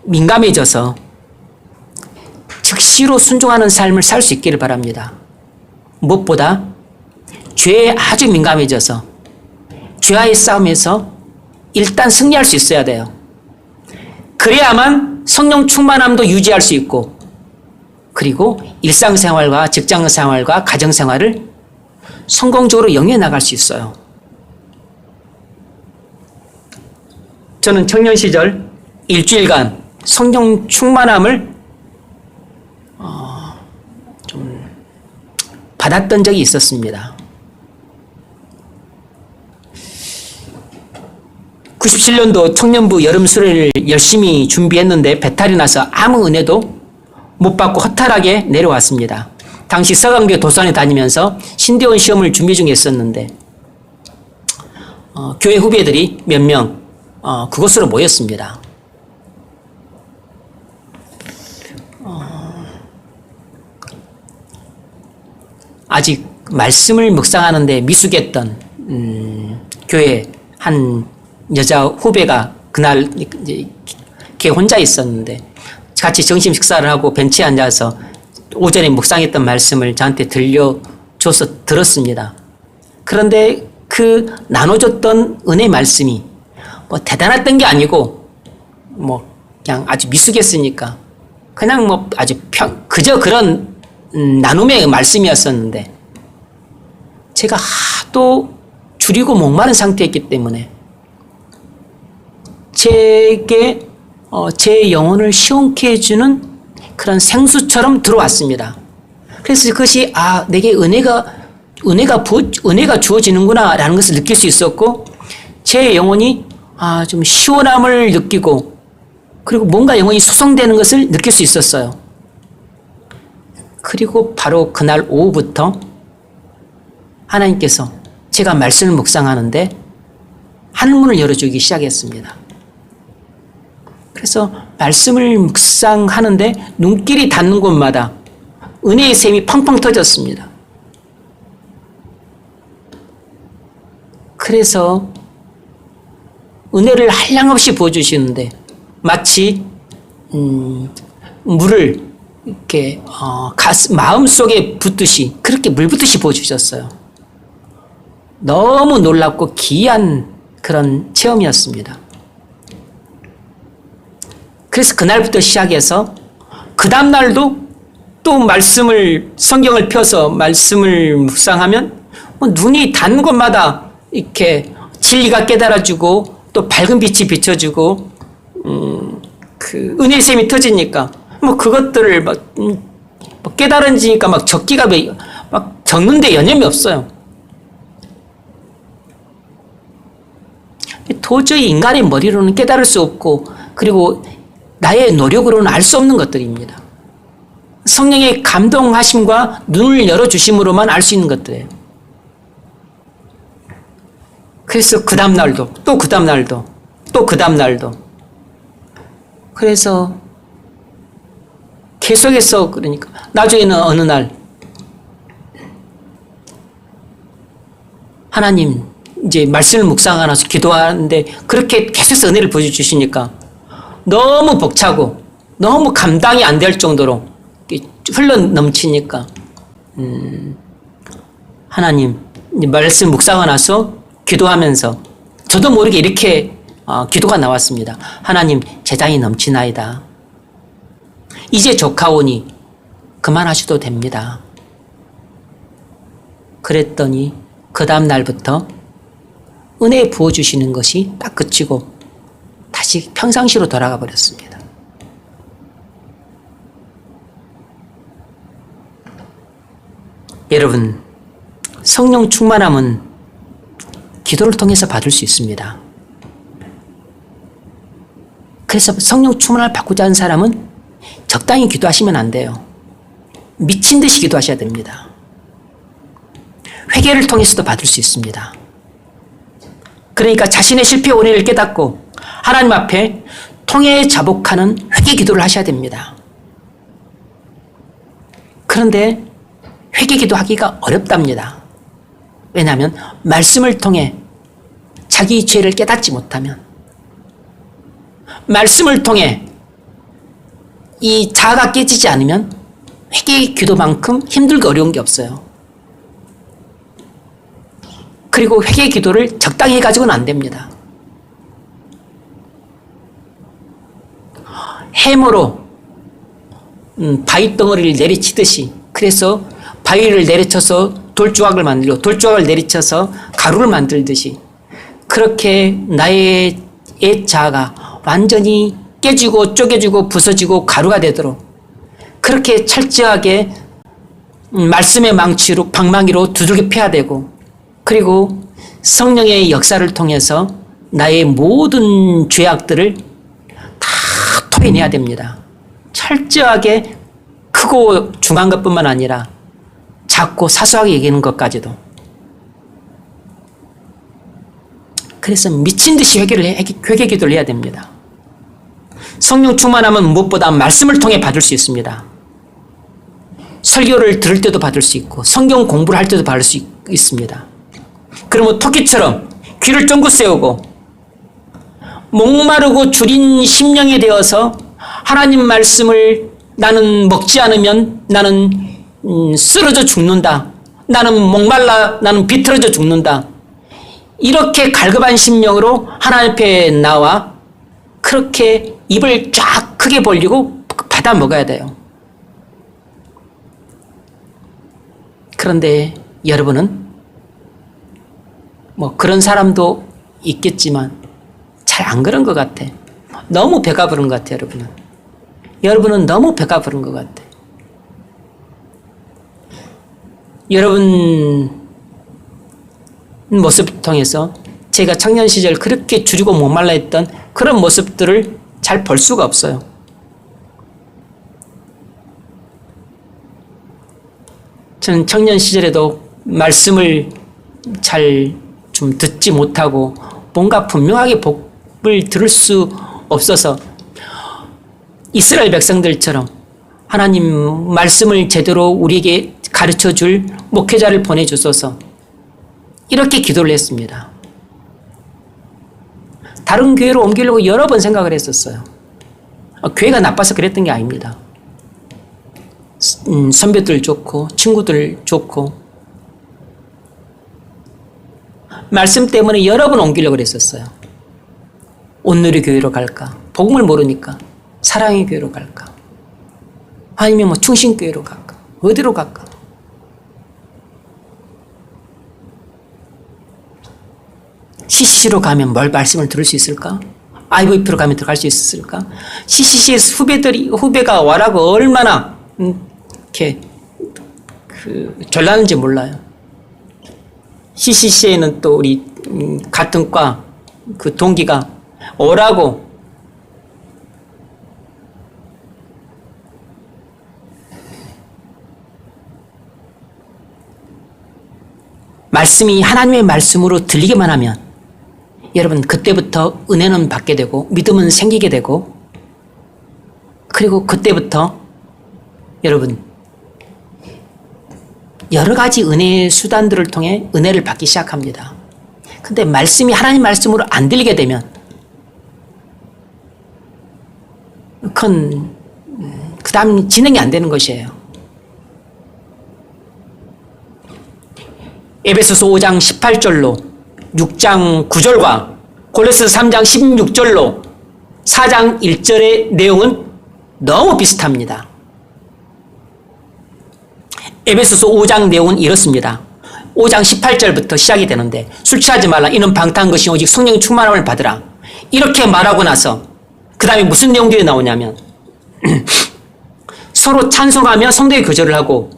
민감해져서 즉시로 순종하는 삶을 살 수 있기를 바랍니다. 무엇보다 죄에 아주 민감해져서 죄와의 싸움에서 일단 승리할 수 있어야 돼요. 그래야만 성령 충만함도 유지할 수 있고, 그리고 일상생활과 직장생활과 가정생활을 성공적으로 영위해 나갈 수 있어요. 저는 청년 시절 일주일간 성령 충만함을 좀 받았던 적이 있었습니다. 97년도 청년부 여름 수련회를 열심히 준비했는데 배탈이 나서 아무 은혜도 못 받고 허탈하게 내려왔습니다. 당시 서강대 도산에 다니면서 신대원 시험을 준비 중에 있었는데 교회 후배들이 몇 명 그곳으로 모였습니다. 아직 말씀을 묵상하는데 미숙했던 교회 한 여자 후배가 그날 이제 걔 혼자 있었는데 같이 점심 식사를 하고 벤치에 앉아서 오전에 묵상했던 말씀을 저한테 들려줘서 들었습니다. 그런데 그 나눠줬던 은혜 말씀이 뭐 대단했던 게 아니고 뭐 그냥 아주 미숙했으니까 그냥 뭐 아주 그저 그런 나눔의 말씀이었었는데 제가 하도 줄이고 목마른 상태였기 때문에 제게 제 영혼을 시원케 해주는 그런 생수처럼 들어왔습니다. 그래서 그것이 내게 은혜가 주어지는구나라는 것을 느낄 수 있었고 제 영혼이 좀 시원함을 느끼고 그리고 뭔가 영혼이 소성되는 것을 느낄 수 있었어요. 그리고 바로 그날 오후부터 하나님께서 제가 말씀을 묵상하는데 하늘문을 열어주기 시작했습니다. 그래서 말씀을 묵상하는데 눈길이 닿는 곳마다 은혜의 샘이 펑펑 터졌습니다. 그래서 은혜를 한량없이 부어주시는데 마치 물을 이렇게 마음속에 붓듯이 그렇게 물 붓듯이 부어주셨어요. 너무 놀랍고 기이한 그런 체험이었습니다. 그래서 그날부터 시작해서 그 다음날도 또 성경을 펴서 말씀을 묵상하면 눈이 닿는 곳마다 이렇게 진리가 깨달아주고 또 밝은 빛이 비춰주고 그 은혜의 샘이 터지니까 그것들을 깨달은지니까 적기가 막 적는데 여념이 없어요. 도저히 인간의 머리로는 깨달을 수 없고 그리고 나의 노력으로는 알 수 없는 것들입니다. 성령의 감동하심과 눈을 열어주심으로만 알 수 있는 것들이에요. 그래서 그 다음날도 또 그 다음날도 또 그 다음날도 그래서 계속해서 그러니까 나중에는 어느 날 하나님 이제 말씀을 묵상하면서 기도하는데 그렇게 계속해서 은혜를 보여주시니까 너무 벅차고 너무 감당이 안 될 정도로 흘러 넘치니까 하나님 이제 말씀 묵상하고 나서 기도하면서 저도 모르게 이렇게 기도가 나왔습니다. 하나님 재장이 넘치나이다. 이제 조카오니 그만하셔도 됩니다. 그랬더니 그 다음 날부터 은혜 부어주시는 것이 딱 그치고 다시 평상시로 돌아가 버렸습니다. 여러분, 성령 충만함은 기도를 통해서 받을 수 있습니다. 그래서 성령 충만을 받고자 하는 사람은 적당히 기도하시면 안 돼요. 미친 듯이 기도하셔야 됩니다. 회개를 통해서도 받을 수 있습니다. 그러니까 자신의 실패 원인을 깨닫고 하나님 앞에 통해 자복하는 회개 기도를 하셔야 됩니다. 그런데 회개 기도하기가 어렵답니다. 왜냐하면 말씀을 통해 자기 죄를 깨닫지 못하면, 말씀을 통해 이 자아가 깨지지 않으면 회개 기도만큼 힘들고 어려운 게 없어요. 그리고 회개 기도를 적당히 가지고는 안 됩니다. 해머로 바위 덩어리를 내리치듯이, 그래서 바위를 내리쳐서 돌조각을 만들고 돌조각을 내리쳐서 가루를 만들듯이, 그렇게 나의 자아가 완전히 깨지고 쪼개지고 부서지고 가루가 되도록 그렇게 철저하게 말씀의 망치로 방망이로 두들겨 패야 되고, 그리고 성령의 역사를 통해서 나의 모든 죄악들을 다 토해내야 됩니다. 철저하게 크고 중한 것뿐만 아니라 작고 사소하게 얘기하는 것까지도. 그래서 미친 듯이 회개 기도를 해야 됩니다. 성령 충만하면 무엇보다 말씀을 통해 받을 수 있습니다. 설교를 들을 때도 받을 수 있고 성경 공부를 할 때도 받을 수 있습니다. 그러면 토끼처럼 귀를 쫑긋 세우고 목마르고 줄인 심령이 되어서 하나님 말씀을 나는 먹지 않으면 나는 쓰러져 죽는다. 나는 목말라 나는 비틀어져 죽는다. 이렇게 갈급한 심령으로 하나님 앞에 나와 그렇게 입을 쫙 크게 벌리고 받아 먹어야 돼요. 그런데 여러분은 뭐 그런 사람도 있겠지만 잘 안 그런 것 같아. 너무 배가 부른 것 같아, 여러분은. 여러분은 너무 배가 부른 것 같아. 여러분 모습을 통해서 제가 청년 시절 그렇게 줄이고 목말라 했던 그런 모습들을 잘 볼 수가 없어요. 저는 청년 시절에도 말씀을 잘 좀 듣지 못하고 뭔가 분명하게 복을 들을 수 없어서 이스라엘 백성들처럼 하나님 말씀을 제대로 우리에게 가르쳐 줄 목회자를 보내주소서 이렇게 기도를 했습니다. 다른 교회로 옮기려고 여러 번 생각을 했었어요. 교회가 나빠서 그랬던 게 아닙니다. 선배들 좋고 친구들 좋고 말씀 때문에 여러 번 옮기려고 그랬었어요. 온누리 교회로 갈까? 복음을 모르니까 사랑의 교회로 갈까? 아니면 뭐 충신교회로 갈까? 어디로 갈까? CCC로 가면 뭘 말씀을 들을 수 있을까? IVP로 가면 들어갈 수 있을까? CCC에서 후배가 와라고 얼마나 이렇게 졸라는지 몰라요. CCC에는 또 우리 같은 과 그 동기가 오라고 말씀이 하나님의 말씀으로 들리기만 하면 여러분 그때부터 은혜는 받게 되고 믿음은 생기게 되고 그리고 그때부터 여러분 여러 가지 은혜의 수단들을 통해 은혜를 받기 시작합니다. 근데 말씀이 하나님 말씀으로 안 들리게 되면 그건 그 다음 진행이 안 되는 것이에요. 에베소서 5장 18절로 6장 9절과 골로새 3장 16절로 4장 1절의 내용은 너무 비슷합니다. 에베소서 5장 내용은 이렇습니다. 5장 18절부터 시작이 되는데 술 취하지 말라 이는 방탕한 것이 오직 성령 충만함을 받으라 이렇게 말하고 나서 그 다음에 무슨 내용들이 나오냐면 서로 찬송하며 성도의 교제를 하고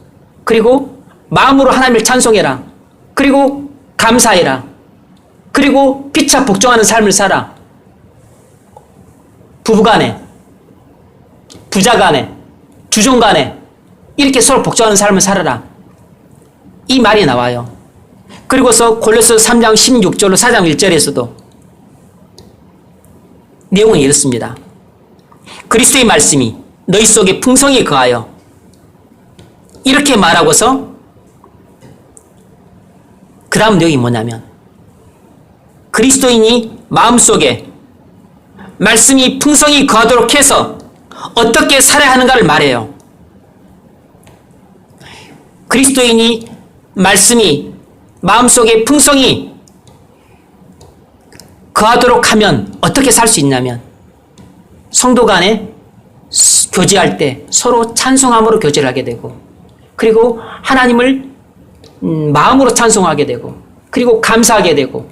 그리고 마음으로 하나님을 찬송해라 그리고 감사해라 그리고 피차 복종하는 삶을 살아 부부간에 부자간에 주종간에 이렇게 서로 복종하는 삶을 살아라 이 말이 나와요. 그리고서 골로새 3장 16절로 4장 1절에서도 내용은 이렇습니다. 그리스도의 말씀이 너희 속에 풍성히 거하여 이렇게 말하고서 그 다음 내용이 뭐냐면 그리스도인이 마음속에 말씀이 풍성히 거하도록 해서 어떻게 살아야 하는가를 말해요. 그리스도인이 말씀이 마음속에 풍성히 거하도록 하면 어떻게 살 수 있냐면 성도 간에 교제할 때 서로 찬송함으로 교제를 하게 되고 그리고 하나님을 마음으로 찬송하게 되고 그리고 감사하게 되고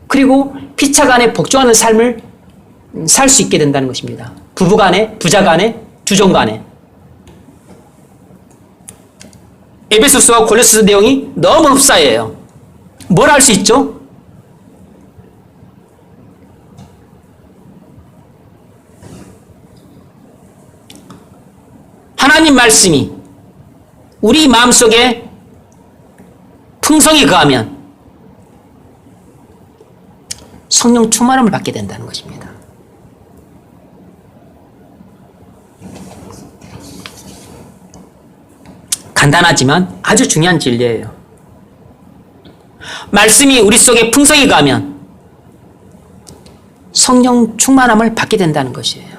그리고 피차 간에 복종하는 삶을 살 수 있게 된다는 것입니다. 부부 간에, 부자 간에, 주종 간에. 에베소서와 골로새서 내용이 너무 흡사해요. 뭘 할 수 있죠? 하나님 말씀이 우리 마음속에 풍성히 거하면 성령 충만함을 받게 된다는 것입니다. 간단하지만 아주 중요한 진리예요. 말씀이 우리 속에 풍성히 거하면 성령 충만함을 받게 된다는 것이에요.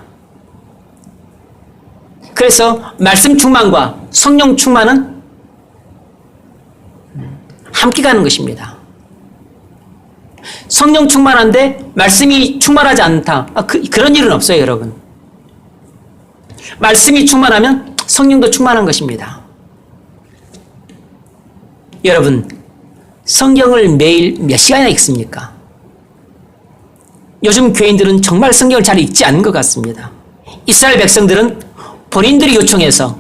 그래서 말씀 충만과 성령 충만은 함께 가는 것입니다. 성령 충만한데 말씀이 충만하지 않다. 그런 일은 없어요, 여러분. 말씀이 충만하면 성령도 충만한 것입니다. 여러분, 성경을 매일 몇 시간이나 읽습니까? 요즘 교인들은 정말 성경을 잘 읽지 않는 것 같습니다. 이스라엘 백성들은 본인들이 요청해서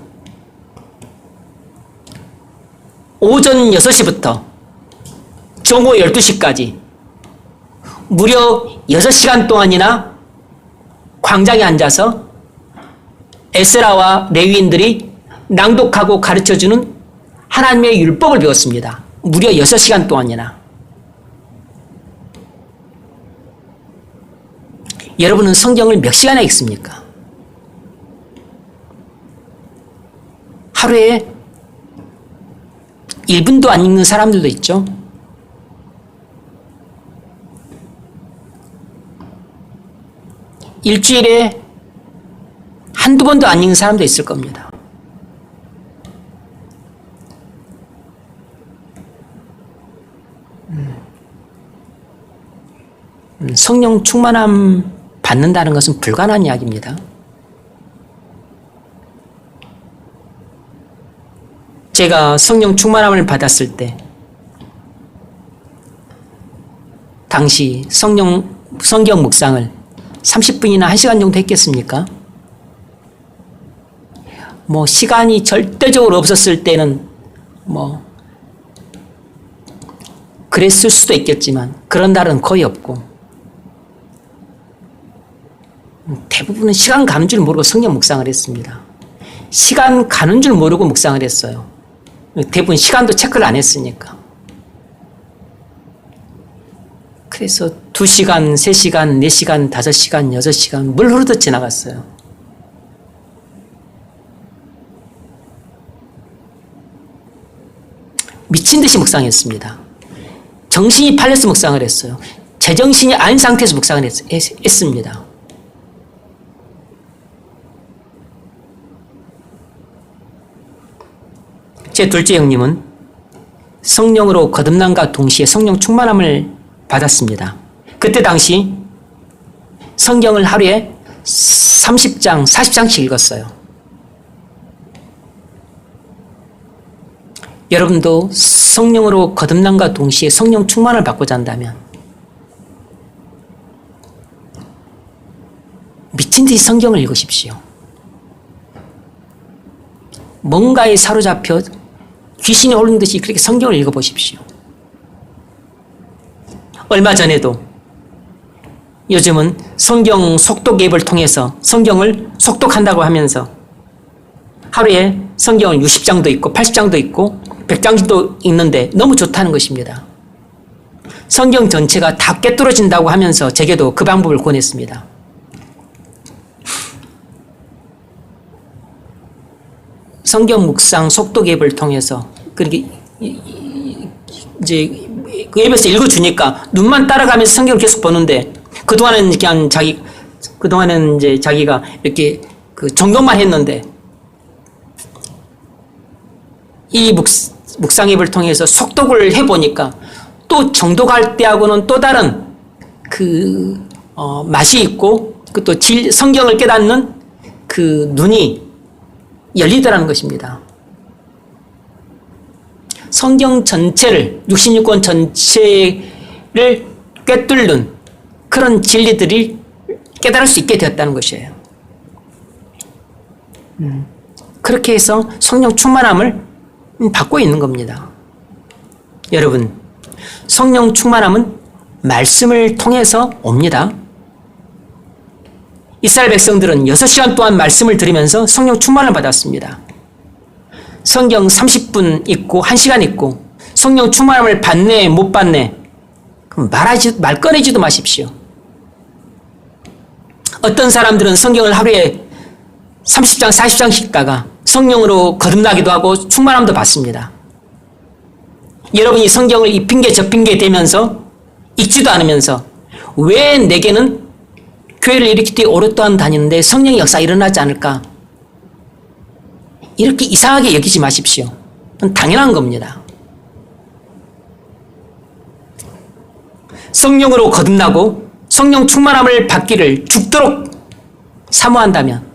오전 6시부터 정오 12시까지 무려 6시간 동안이나 광장에 앉아서 에스라와 레위인들이 낭독하고 가르쳐주는 하나님의 율법을 배웠습니다. 무려 6시간 동안이나. 여러분은 성경을 몇 시간이나 읽습니까? 하루에 1분도 안 읽는 사람들도 있죠. 일주일에 한두 번도 안 읽는 사람도 있을 겁니다. 성령 충만함 받는다는 것은 불가능한 이야기입니다. 제가 성령 충만함을 받았을 때 당시 성경 묵상을 30분이나 1시간 정도 했겠습니까? 시간이 절대적으로 없었을 때는 그랬을 수도 있겠지만 그런 날은 거의 없고 대부분은 시간 가는 줄 모르고 성경 묵상을 했습니다. 시간 가는 줄 모르고 묵상을 했어요. 대부분 시간도 체크를 안 했으니까. 그래서 2시간, 3시간, 4시간, 5시간, 6시간 물 흐르듯 지나갔어요. 미친 듯이 묵상했습니다. 정신이 팔려서 묵상을 했어요. 제정신이 아닌 상태에서 묵상을 했습니다. 제 둘째 형님은 성령으로 거듭남과 동시에 성령 충만함을 받았습니다. 그때 당시 성경을 하루에 30장, 40장씩 읽었어요. 여러분도 성령으로 거듭남과 동시에 성령 충만을 받고자 한다면 미친 듯이 성경을 읽으십시오. 뭔가에 사로잡혀 귀신이 오르는 듯이 그렇게 성경을 읽어보십시오. 얼마 전에도 요즘은 성경 속독 앱을 통해서 성경을 속독한다고 하면서 하루에 성경을 60장도 있고 80장도 있고 100장도 읽는데 너무 좋다는 것입니다. 성경 전체가 다 꿰뚫어진다고 하면서 제게도 그 방법을 권했습니다. 성경 묵상 속독 앱을 통해서 그렇게 이제 그 앱에서 읽어주니까 눈만 따라가면서 성경을 계속 보는데 그동안은 그냥 이제 자기가 이렇게 그 정독만 했는데 이 묵상입을 통해서 속독을 해보니까 또 정독할 때하고는 또 다른 맛이 있고 또 성경을 깨닫는 그 눈이 열리더라는 것입니다. 성경 전체를, 66권 전체를 꿰뚫는 그런 진리들이 깨달을 수 있게 되었다는 것이에요. 그렇게 해서 성령 충만함을 받고 있는 겁니다. 여러분, 성령 충만함은 말씀을 통해서 옵니다. 이스라엘 백성들은 6시간 동안 말씀을 들으면서 성령 충만을 받았습니다. 성경 30분 읽고 1시간 읽고 성령 충만함을 받네 못 받네 그럼 말 꺼내지도 마십시오. 어떤 사람들은 성경을 하루에 30장 40장씩 읽다가 성령으로 거듭나기도 하고 충만함도 받습니다. 여러분이 성경을 이 핑계 저 핑계 대면서 읽지도 않으면서 왜 내게는 교회를 이렇게 오랫동안 다니는데 성령의 역사 일어나지 않을까? 이렇게 이상하게 여기지 마십시오. 그건 당연한 겁니다. 성령으로 거듭나고 성령 충만함을 받기를 죽도록 사모한다면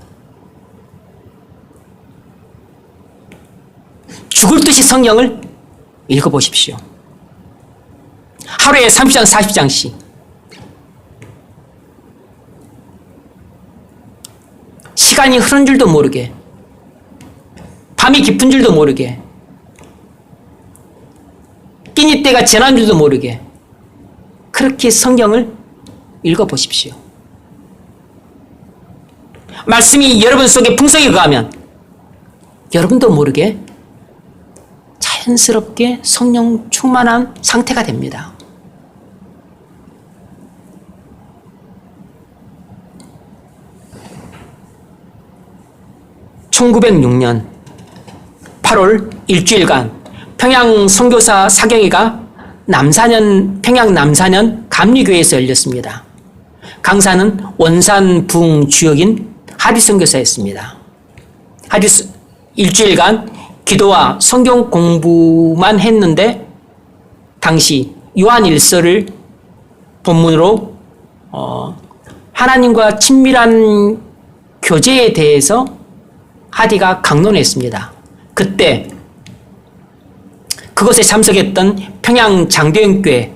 죽을 듯이 성경을 읽어보십시오. 하루에 30장, 40장씩. 시간이 흐른 줄도 모르게, 밤이 깊은 줄도 모르게, 끼니 때가 지난 줄도 모르게, 그렇게 성경을 읽어보십시오. 말씀이 여러분 속에 풍성히 거하면 여러분도 모르게 자연스럽게 성령 충만한 상태가 됩니다. (1906년 8월) 일주일간 평양 선교사 사경회가 평양 남사년 감리교회에서 열렸습니다. 강사는 원산 부흥 주역인 하디 선교사였습니다. 일주일간 기도와 성경 공부만 했는데 당시 요한일서를 본문으로 하나님과 친밀한 교제에 대해서 하디가 강론했습니다. 그때 그것에 참석했던 평양 장대영교회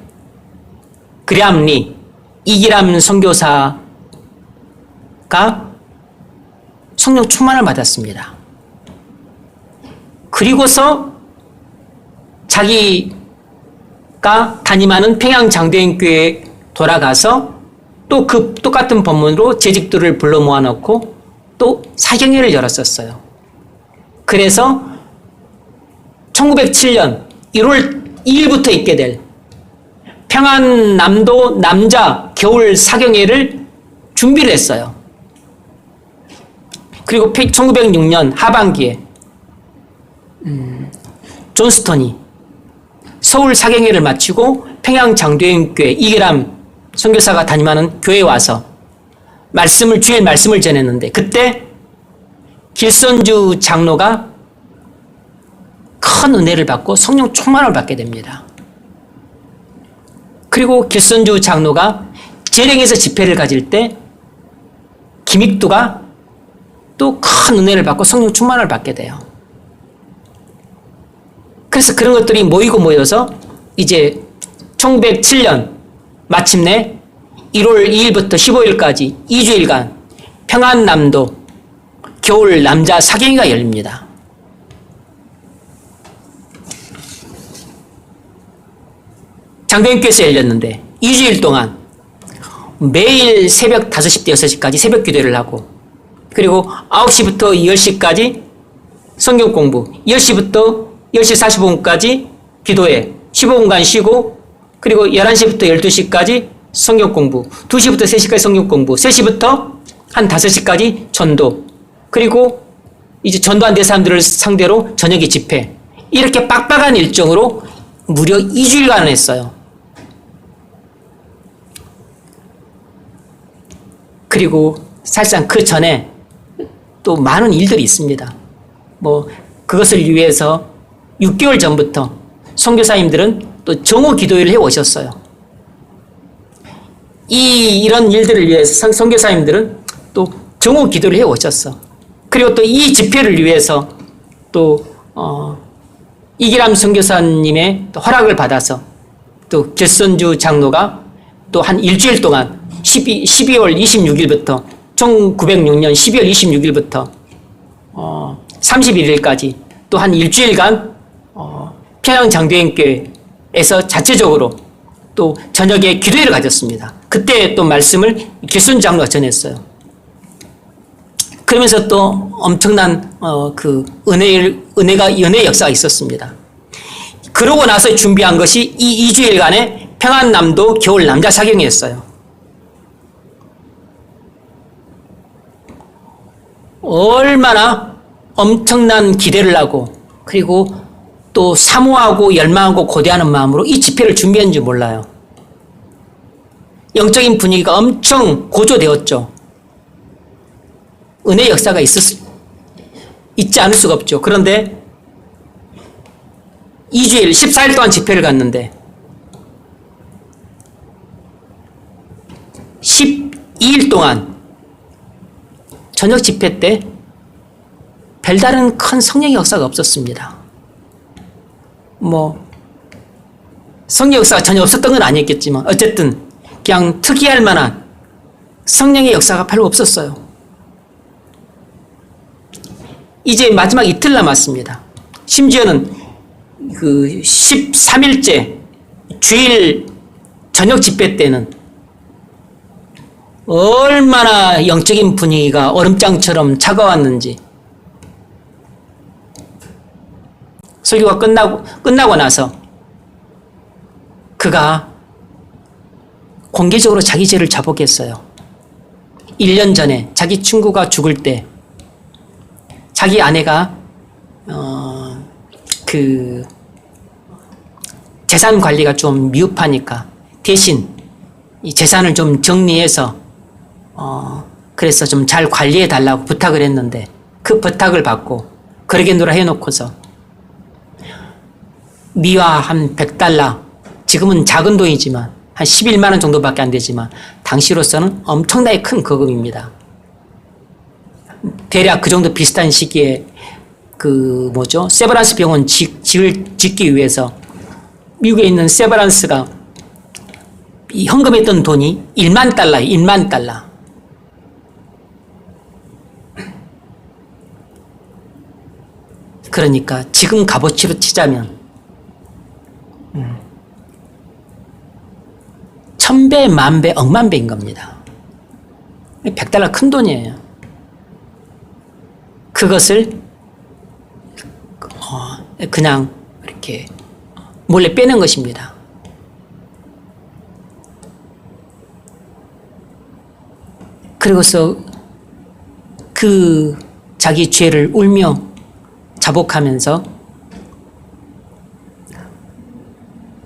그램리 이기람 선교사가 성령 충만을 받았습니다. 그리고서 자기가 담임하는 평양 장대영교회에 돌아가서 또 그 똑같은 법문으로 재직들을 불러 모아놓고 또 사경회를 열었었어요. 그래서 1907년 1월 2일부터 있게 될 평안남도 남자 겨울 사경회를 준비를 했어요. 그리고 1906년 하반기에 존스턴이 서울 사경회를 마치고 평양 장대영교회 이기람 선교사가 담임하는 교회에 와서 주일 말씀을 전했는데 그때 길선주 장로가 큰 은혜를 받고 성령 충만을 받게 됩니다. 그리고 길선주 장로가 재령에서 집회를 가질 때 김익두가 또 큰 은혜를 받고 성령 충만을 받게 돼요. 그래서 그런 것들이 모여서 이제 1907년 마침내 1월 2일부터 15일까지 2주일간 평안남도 겨울 남자 사경회가 열립니다. 장대영교회에서 열렸는데 2주일 동안 매일 새벽 5시부터 6시까지 새벽 기도를 하고 그리고 9시부터 10시까지 성경 공부 10시부터 10시 45분까지 기도회 15분간 쉬고 그리고 11시부터 12시까지 성경 공부 2시부터 3시까지 성경 공부 3시부터 한 5시까지 전도 그리고 이제 전도 안 된 사람들을 상대로 저녁에 집회 이렇게 빡빡한 일정으로 무려 2주일간 했어요. 그리고 사실상 그 전에 또 많은 일들이 있습니다. 그것을 위해서 6개월 전부터 선교사님들은 또 정오 기도회를 해 오셨어요. 이런 일들을 위해서 선교사님들은 또 정오 기도를 해 오셨어. 그리고 또 이 집회를 위해서 또 이기람 선교사님의 또 허락을 받아서 또 길선주 장로가 또 한 일주일 동안 12월 26일부터 1906년 12월 26일부터 31일까지 또 한 일주일간 평양장도연교회에서 자체적으로 또 저녁에 기도회를 가졌습니다. 그때 또 말씀을 길순 장로가 전했어요. 그러면서 또 엄청난 그 연애 역사가 있었습니다. 그러고 나서 준비한 것이 이 2주일간의 평안남도 겨울 남자 사경이었어요. 얼마나 엄청난 기대를 하고 그리고 또 사모하고 열망하고 고대하는 마음으로 이 집회를 준비했는지 몰라요. 영적인 분위기가 엄청 고조되었죠. 은혜 역사가 있지 않을 수가 없죠. 그런데 2주일 14일 동안 집회를 갔는데 12일 동안 저녁 집회 때 별다른 큰 성령의 역사가 없었습니다. 성령 역사가 전혀 없었던 건 아니었겠지만 어쨌든 그냥 특이할 만한 성령의 역사가 별로 없었어요. 이제 마지막 이틀 남았습니다. 심지어는 그 13일째 주일 저녁 집회 때는 얼마나 영적인 분위기가 얼음장처럼 차가웠는지 설교가 끝나고 나서 그가 공개적으로 자기 죄를 자복했어요. 1년 전에 자기 친구가 죽을 때 자기 아내가 그 재산 관리가 좀 미흡하니까 대신 이 재산을 좀 정리해서 그래서 좀 잘 관리해 달라고 부탁을 했는데 그 부탁을 받고 그러겠노라 해놓고서 미화 한 $100, 지금은 작은 돈이지만 한 11만 원 정도밖에 안 되지만 당시로서는 엄청나게 큰 거금입니다. 대략 그 정도 비슷한 시기에 세브란스 병원 짓기 위해서 미국에 있는 세브란스가 이 헌금했던 돈이 $10,000,000예요. $10,000,000. 그러니까 지금 값어치로 치자면 1000배, 만배, 억만배인 겁니다. $100 큰 돈이에요. 그것을 그냥 이렇게 몰래 빼는 것입니다. 그리고서 그 자기 죄를 울며 자복하면서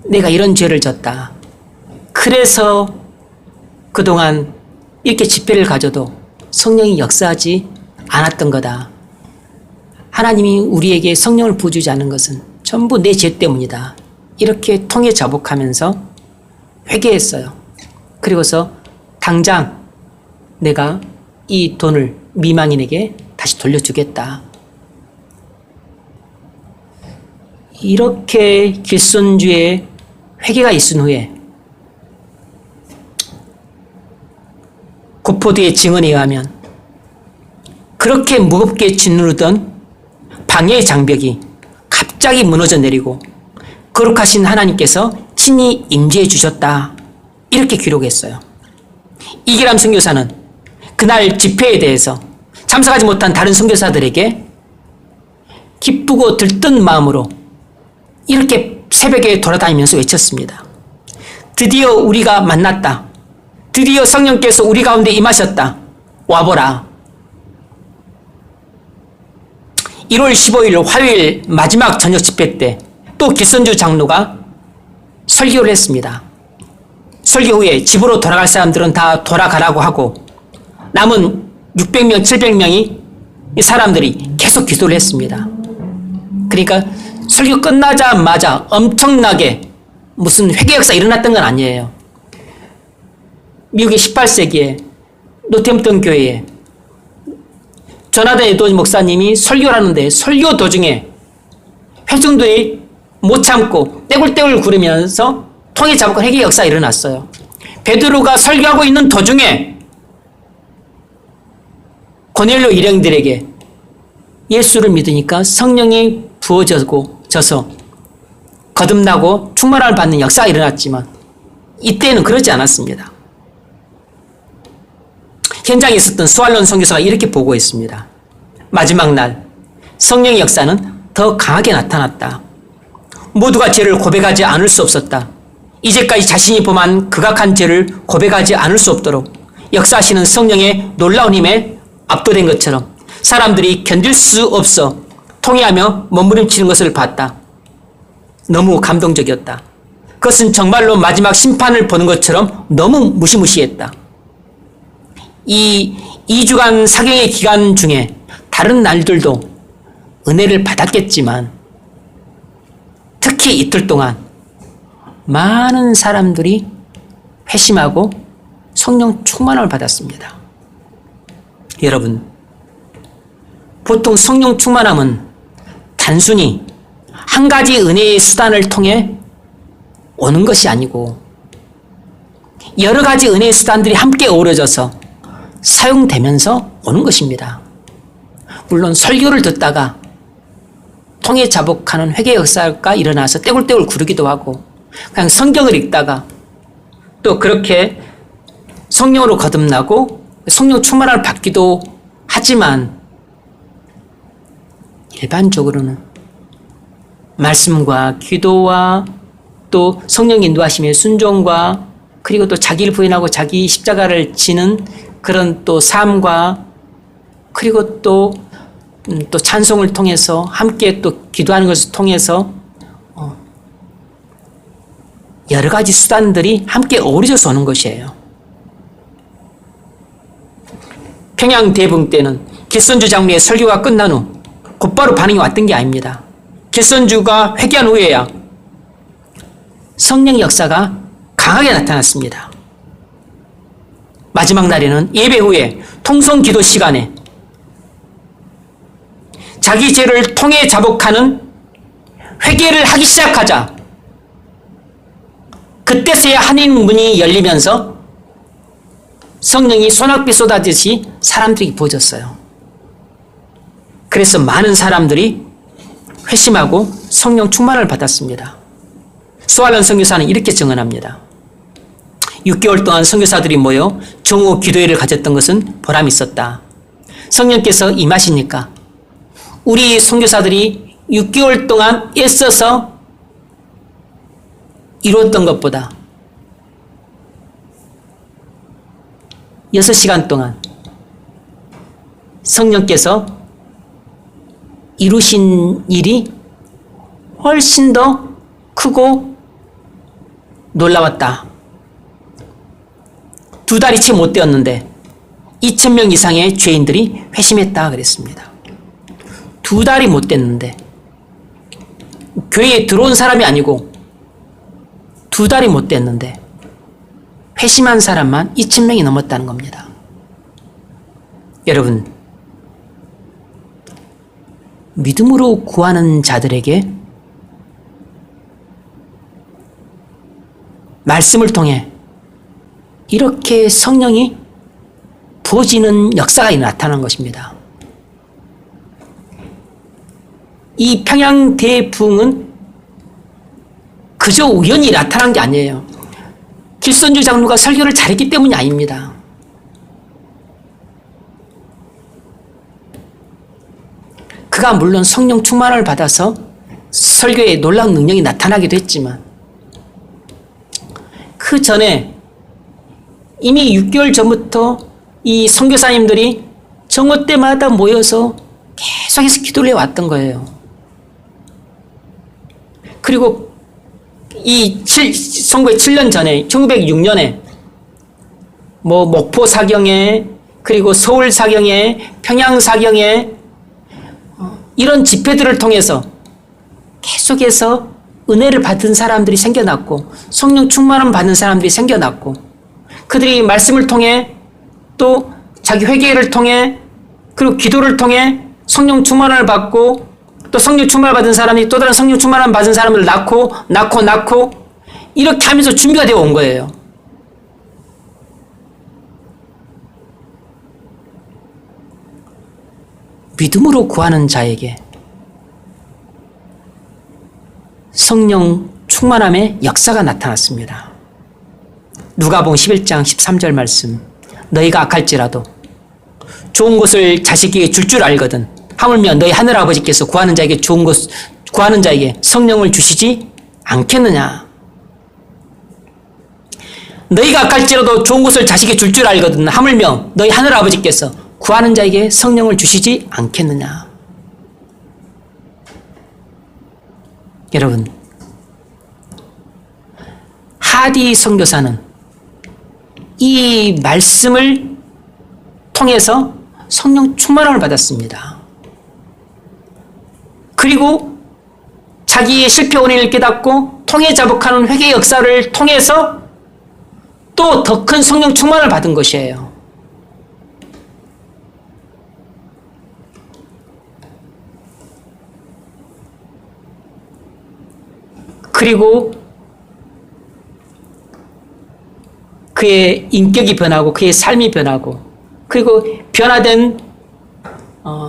내가 이런 죄를 졌다. 그래서 그동안 이렇게 집회를 가져도 성령이 역사하지 않았던 거다. 하나님이 우리에게 성령을 부어주지 않은 것은 전부 내 죄 때문이다. 이렇게 통해 자복하면서 회개했어요. 그리고서 당장 내가 이 돈을 미망인에게 다시 돌려주겠다. 이렇게 길손주의 회개가 있은 후에 고포도의 증언에 의하면 그렇게 무겁게 짓누르던 방해의 장벽이 갑자기 무너져 내리고 거룩하신 하나님께서 친히 임재해 주셨다. 이렇게 기록했어요. 이기람 선교사는 그날 집회에 대해서 참석하지 못한 다른 선교사들에게 기쁘고 들뜬 마음으로 이렇게 새벽에 돌아다니면서 외쳤습니다. 드디어 우리가 만났다. 드디어 성령께서 우리 가운데 임하셨다. 와보라. 1월 15일 화요일 마지막 저녁 집회 때 또 길선주 장로가 설교를 했습니다. 설교 후에 집으로 돌아갈 사람들은 다 돌아가라고 하고 남은 600명, 700명이 이 사람들이 계속 기도를 했습니다. 그러니까 설교 끝나자마자 엄청나게 무슨 회개 역사 일어났던 건 아니에요. 미국의 18세기에 노템턴 교회에 조나단 에드워즈 목사님이 설교를 하는데 설교 도중에 회중들이 못 참고 떼굴떼굴 구르면서 통에 잡고 회개 역사가 일어났어요. 베드로가 설교하고 있는 도중에 고넬료 일행들에게 예수를 믿으니까 성령이 부어져서 거듭나고 충만함을 받는 역사가 일어났지만 이때는 그러지 않았습니다. 현장에 있었던 스왈론 선교사가 이렇게 보고했습니다. 마지막 날 성령의 역사는 더 강하게 나타났다. 모두가 죄를 고백하지 않을 수 없었다. 이제까지 자신이 범한 극악한 죄를 고백하지 않을 수 없도록 역사하시는 성령의 놀라운 힘에 압도된 것처럼 사람들이 견딜 수 없어 통회하며 몸부림치는 것을 봤다. 너무 감동적이었다. 그것은 정말로 마지막 심판을 보는 것처럼 너무 무시무시했다. 이 2주간 사경의 기간 중에 다른 날들도 은혜를 받았겠지만 특히 이틀 동안 많은 사람들이 회심하고 성령 충만함을 받았습니다. 여러분, 보통 성령 충만함은 단순히 한 가지 은혜의 수단을 통해 오는 것이 아니고 여러 가지 은혜의 수단들이 함께 어우러져서 사용되면서 오는 것입니다. 물론 설교를 듣다가 통에 자복하는 회개 역사가 일어나서 떼굴떼굴 구르기도 하고 그냥 성경을 읽다가 또 그렇게 성령으로 거듭나고 성령 충만함을 받기도 하지만 일반적으로는 말씀과 기도와 또 성령 인도하심의 순종과 그리고 또 자기를 부인하고 자기 십자가를 지는 그런 또 삶과 그리고 또 찬송을 통해서 함께 또 기도하는 것을 통해서 여러 가지 수단들이 함께 어우러져서 오는 것이에요. 평양 대붕 때는 길선주 장로의 설교가 끝난 후 곧바로 반응이 왔던 게 아닙니다. 길선주가 회개한 후에야 성령 역사가 강하게 나타났습니다. 마지막 날에는 예배 후에 통성 기도 시간에 자기 죄를 통해 자복하는 회개를 하기 시작하자 그때서야 하나님 문이 열리면서 성령이 소낙비 쏟아지듯이 사람들이 부어졌어요. 그래서 많은 사람들이 회심하고 성령 충만을 받았습니다. 스왈론 선교사는 이렇게 증언합니다. 6개월 동안 선교사들이 모여 정오 기도회를 가졌던 것은 보람이 있었다. 성령께서 임하시니까 우리 선교사들이 6개월 동안 애써서 이루었던 것보다 6시간 동안 성령께서 이루신 일이 훨씬 더 크고 놀라웠다. 2달이 채 못 되었는데 2,000명 이상의 죄인들이 회심했다 그랬습니다. 2달이 못 됐는데 교회에 들어온 사람이 아니고 2달이 못 됐는데 회심한 사람만 2,000명이 넘었다는 겁니다. 여러분, 믿음으로 구하는 자들에게 말씀을 통해 이렇게 성령이 부어지는 역사가 나타난 것입니다. 이 평양 대붕은 그저 우연히 나타난 게 아니에요. 길선주 장로가 설교를 잘했기 때문이 아닙니다. 그가 물론 성령 충만을 받아서 설교에 놀라운 능력이 나타나기도 했지만 그 전에 이미 6개월 전부터 이 선교사님들이 정오 때마다 모여서 계속해서 기도를 해왔던 거예요. 그리고 이 선거의 7년 전에 1906년에 목포 사경에 그리고 서울 사경에 평양 사경에 이런 집회들을 통해서 계속해서 은혜를 받은 사람들이 생겨났고 성령 충만함 받는 사람들이 생겨났고 그들이 말씀을 통해 또 자기 회개를 통해 그리고 기도를 통해 성령 충만함을 받고 또 성령 충만을 받은 사람이 또 다른 성령 충만함 받은 사람을 낳고 이렇게 하면서 준비가 되어 온 거예요. 믿음으로 구하는 자에게 성령 충만함의 역사가 나타났습니다. 누가복음 11장 13절 말씀. 너희가 악할지라도 좋은 것을 자식에게 줄 줄 알거든. 하물며 너희 하늘아버지께서 구하는 자에게 좋은 것, 구하는 자에게 성령을 주시지 않겠느냐. 너희가 악할지라도 좋은 것을 자식에게 줄 줄 알거든. 하물며 너희 하늘아버지께서 구하는 자에게 성령을 주시지 않겠느냐. 여러분, 하디 선교사는 이 말씀을 통해서 성령 충만함을 받았습니다. 그리고 자기의 실패 원인을 깨닫고 통해 자복하는 회개 역사를 통해서 또 더 큰 성령 충만을 받은 것이에요. 그리고 그의 인격이 변하고 그의 삶이 변하고 그리고 변화된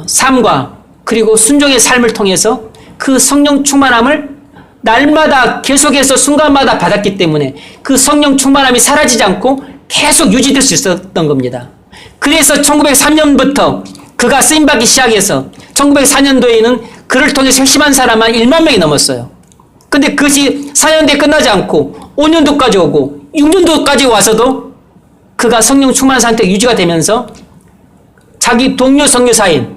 삶과 그리고 순종의 삶을 통해서 그 성령 충만함을 날마다 계속해서 순간마다 받았기 때문에 그 성령 충만함이 사라지지 않고 계속 유지될 수 있었던 겁니다. 그래서 1903년부터 그가 쓰임받기 시작해서 1904년도에는 그를 통해서 핵심한 사람만 1만 명이 넘었어요. 근데 그것이 4년대에 끝나지 않고 5년도까지 오고 6년도까지 와서도 그가 성령 충만한 상태가 유지가 되면서 자기 동료 선교사인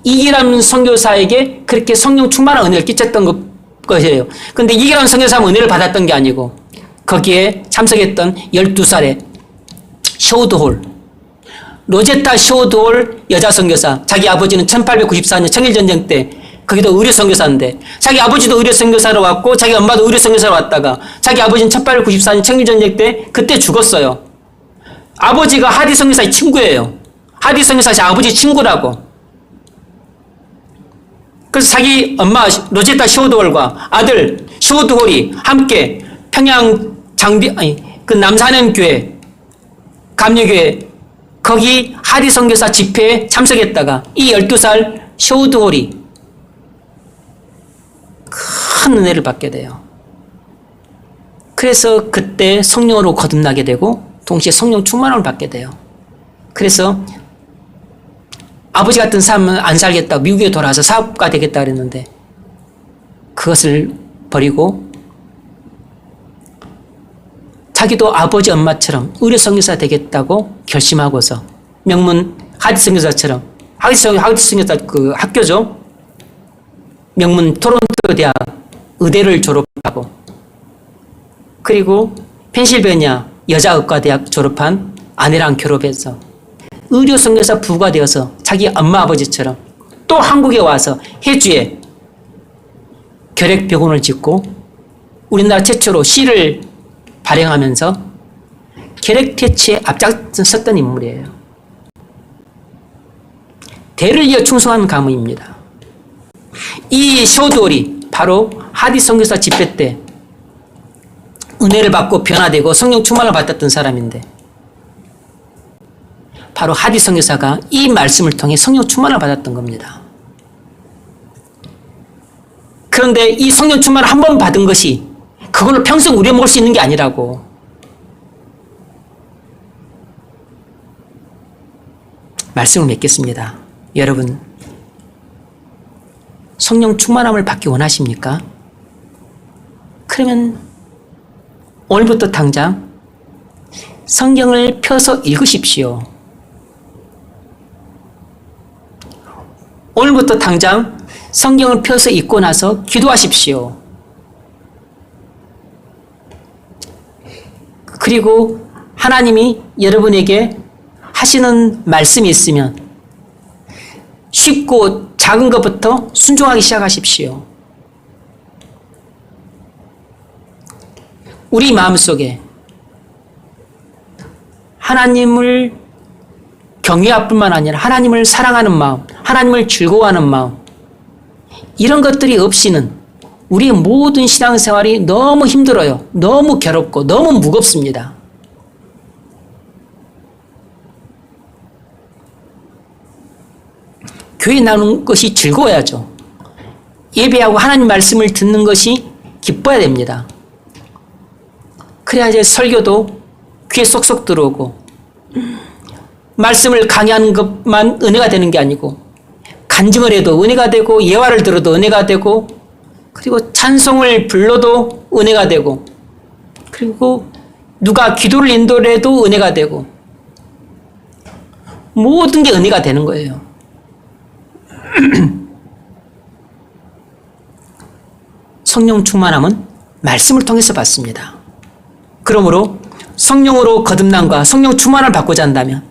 이기람 선교사에게 그렇게 성령 충만한 은혜를 끼쳤던 것이에요. 그런데 이기람 선교사는 은혜를 받았던 게 아니고 거기에 참석했던 12살의 쇼드홀, 로제타 쇼드홀 여자 선교사, 자기 아버지는 1894년 청일전쟁 때 거기도 의료 선교사인데 자기 아버지도 의료 선교사로 왔고 자기 엄마도 의료 선교사로 왔다가 자기 아버지는 1894년 청일전쟁 때 그때 죽었어요. 아버지가 하디 선교사의 친구예요. 하디 선교사 제 아버지 친구라고. 그래서 자기 엄마 로제타 쇼드홀과 아들 쇼드홀이 함께 평양 그 남산현 교회 감리교회 거기 하디 선교사 집회에 참석했다가 이 12살 쇼드홀이 큰 은혜를 받게 돼요. 그래서 그때 성령으로 거듭나게 되고 동시에 성령 충만함을 받게 돼요. 그래서 아버지 같은 삶은 안 살겠다고 미국에 돌아와서 사업가 되겠다 그랬는데 그것을 버리고 자기도 아버지 엄마처럼 의료 선교사 되겠다고 결심하고서 명문 하디 선교사처럼 하디 선교사 그 학교죠. 명문 토론토 대학 의대를 졸업하고 그리고 펜실베니아 여자의과대학 졸업한 아내랑 결혼해서 의료 선교사 부부가 되어서 자기 엄마 아버지처럼 또 한국에 와서 해주에 결핵병원을 짓고 우리나라 최초로 씨를 발행하면서 결핵 퇴치에 앞장섰던 인물이에요. 대를 이어 충성한 가문입니다. 이 쇼드홀이 바로 하디 선교사 집회 때 은혜를 받고 변화되고 성령 충만을 받았던 사람인데 바로 하디 선교사가 이 말씀을 통해 성령 충만을 받았던 겁니다. 그런데 이 성령 충만을 한 번 받은 것이 그걸로 평생 우려먹을 수 있는 게 아니라고. 말씀을 맺겠습니다. 여러분, 성령 충만함을 받기 원하십니까? 그러면 오늘부터 당장 성경을 펴서 읽으십시오. 오늘부터 당장 성경을 펴서 읽고 나서 기도하십시오. 그리고 하나님이 여러분에게 하시는 말씀이 있으면 쉽고 작은 것부터 순종하기 시작하십시오. 우리 마음속에 하나님을 경외할 뿐만 아니라 하나님을 사랑하는 마음, 하나님을 즐거워하는 마음, 이런 것들이 없이는 우리의 모든 신앙생활이 너무 힘들어요. 너무 괴롭고 너무 무겁습니다. 교회 나오는 것이 즐거워야죠. 예배하고 하나님 말씀을 듣는 것이 기뻐야 됩니다. 그래야 이제 설교도 귀에 쏙쏙 들어오고, 말씀을 강의하는 것만 은혜가 되는 게 아니고, 간증을 해도 은혜가 되고, 예화를 들어도 은혜가 되고, 그리고 찬송을 불러도 은혜가 되고, 그리고 누가 기도를 인도해도 은혜가 되고, 모든 게 은혜가 되는 거예요. 성령 충만함은 말씀을 통해서 받습니다. 그러므로 성령으로 거듭남과 성령 충만을 받고자 한다면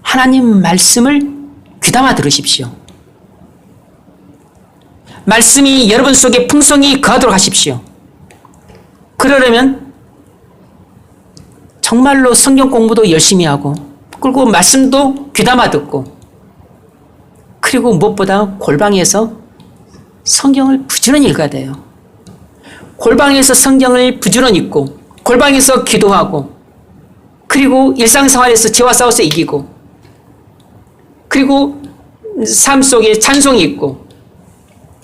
하나님 말씀을 귀담아 들으십시오. 말씀이 여러분 속에 풍성히 거하도록 하십시오. 그러려면 정말로 성경 공부도 열심히 하고, 그리고 말씀도 귀담아 듣고, 그리고 무엇보다 골방에서 성경을 부지런히 읽어야 돼요. 골방에서 성경을 부지런히 읽고, 골방에서 기도하고, 그리고 일상생활에서 죄와 싸워서 이기고, 그리고 삶 속에 찬송이 있고,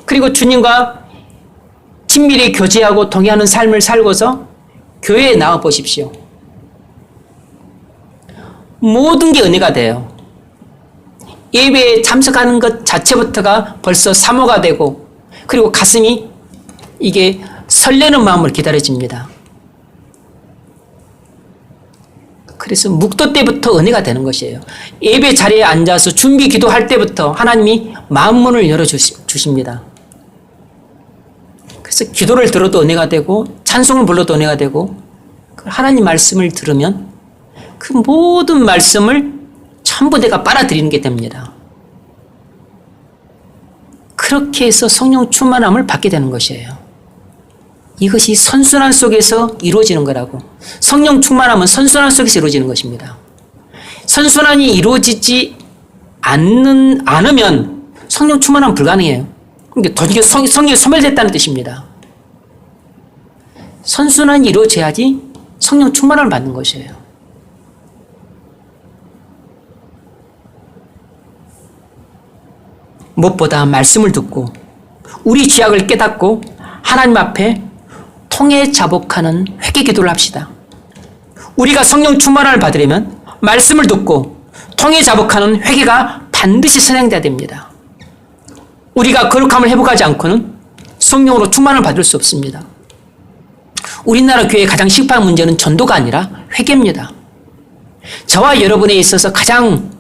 그리고 주님과 친밀히 교제하고 동의하는 삶을 살고서 교회에 나와 보십시오. 모든 게 은혜가 돼요. 예배에 참석하는 것 자체부터가 벌써 사모가 되고, 그리고 가슴이 이게 설레는 마음을 기다려집니다. 그래서 묵도 때부터 은혜가 되는 것이에요. 예배 자리에 앉아서 준비 기도할 때부터 하나님이 마음문을 열어주십니다. 그래서 기도를 들어도 은혜가 되고, 찬송을 불러도 은혜가 되고, 하나님 말씀을 들으면 그 모든 말씀을 전부 내가 빨아들이는 게 됩니다. 그렇게 해서 성령 충만함을 받게 되는 것이에요. 이것이 선순환 속에서 이루어지는 거라고. 성령 충만함은 선순환 속에서 이루어지는 것입니다. 선순환이 이루어지지 않으면 성령 충만함은 불가능해요. 그러니까 도저히 성령이 소멸됐다는 뜻입니다. 선순환이 이루어져야지 성령 충만함을 받는 것이에요. 무엇보다 말씀을 듣고 우리 죄악을 깨닫고 하나님 앞에 통해 자복하는 회개 기도를 합시다. 우리가 성령 충만함을 받으려면 말씀을 듣고 통해 자복하는 회개가 반드시 선행돼야 됩니다. 우리가 거룩함을 회복하지 않고는 성령으로 충만을 받을 수 없습니다. 우리나라 교회의 가장 시급한 문제는 전도가 아니라 회개입니다. 저와 여러분에 있어서 가장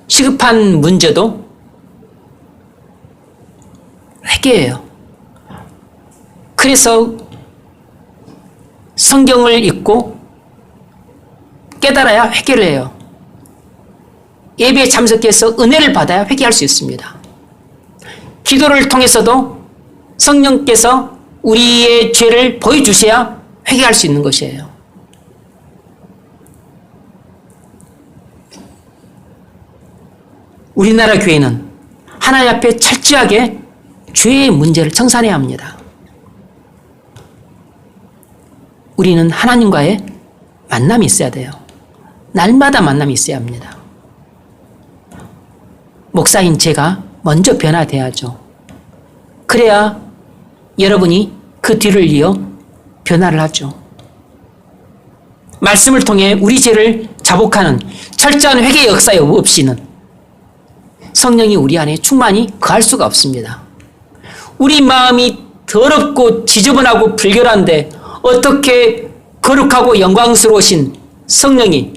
시급한 문제도 회개예요. 그래서 성경을 읽고 깨달아야 회개를 해요. 예배에 참석해서 은혜를 받아야 회개할 수 있습니다. 기도를 통해서도 성령께서 우리의 죄를 보여주셔야 회개할 수 있는 것이에요. 우리나라 교회는 하나님 앞에 철저하게 죄의 문제를 청산해야 합니다. 우리는 하나님과의 만남이 있어야 돼요. 날마다 만남이 있어야 합니다. 목사인 제가 먼저 변화돼야죠. 그래야 여러분이 그 뒤를 이어 변화를 하죠. 말씀을 통해 우리 죄를 자복하는 철저한 회개의 역사에 없이는 성령이 우리 안에 충만히 거할 수가 없습니다. 우리 마음이 더럽고 지저분하고 불결한데 어떻게 거룩하고 영광스러우신 성령이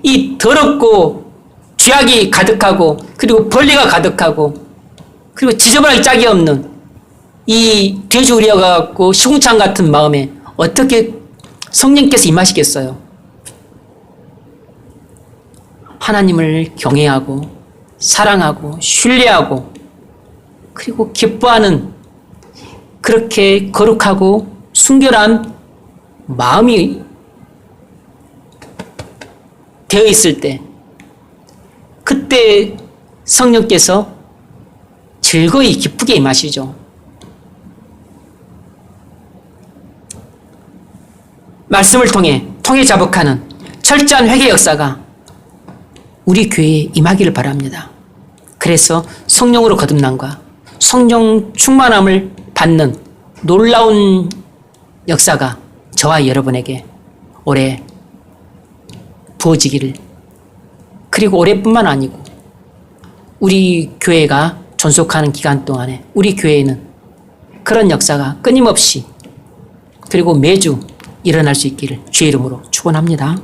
이 더럽고 죄악이 가득하고 그리고 벌레가 가득하고 그리고 지저분하기 짝이 없는 이 돼지우리와 같고 시궁창 같은 마음에 어떻게 성령께서 임하시겠어요? 하나님을 경외하고 사랑하고 신뢰하고 그리고 기뻐하는 그렇게 거룩하고 순결한 마음이 되어 있을 때, 그때 성령께서 즐거이 기쁘게 임하시죠. 말씀을 통해 자복하는 철저한 회개 역사가 우리 교회에 임하기를 바랍니다. 그래서 성령으로 거듭남과 성령 충만함을 받는 놀라운 역사가 저와 여러분에게 올해 부어지기를, 그리고 올해뿐만 아니고 우리 교회가 존속하는 기간 동안에 우리 교회에는 그런 역사가 끊임없이 그리고 매주 일어날 수 있기를 주의 이름으로 축원합니다.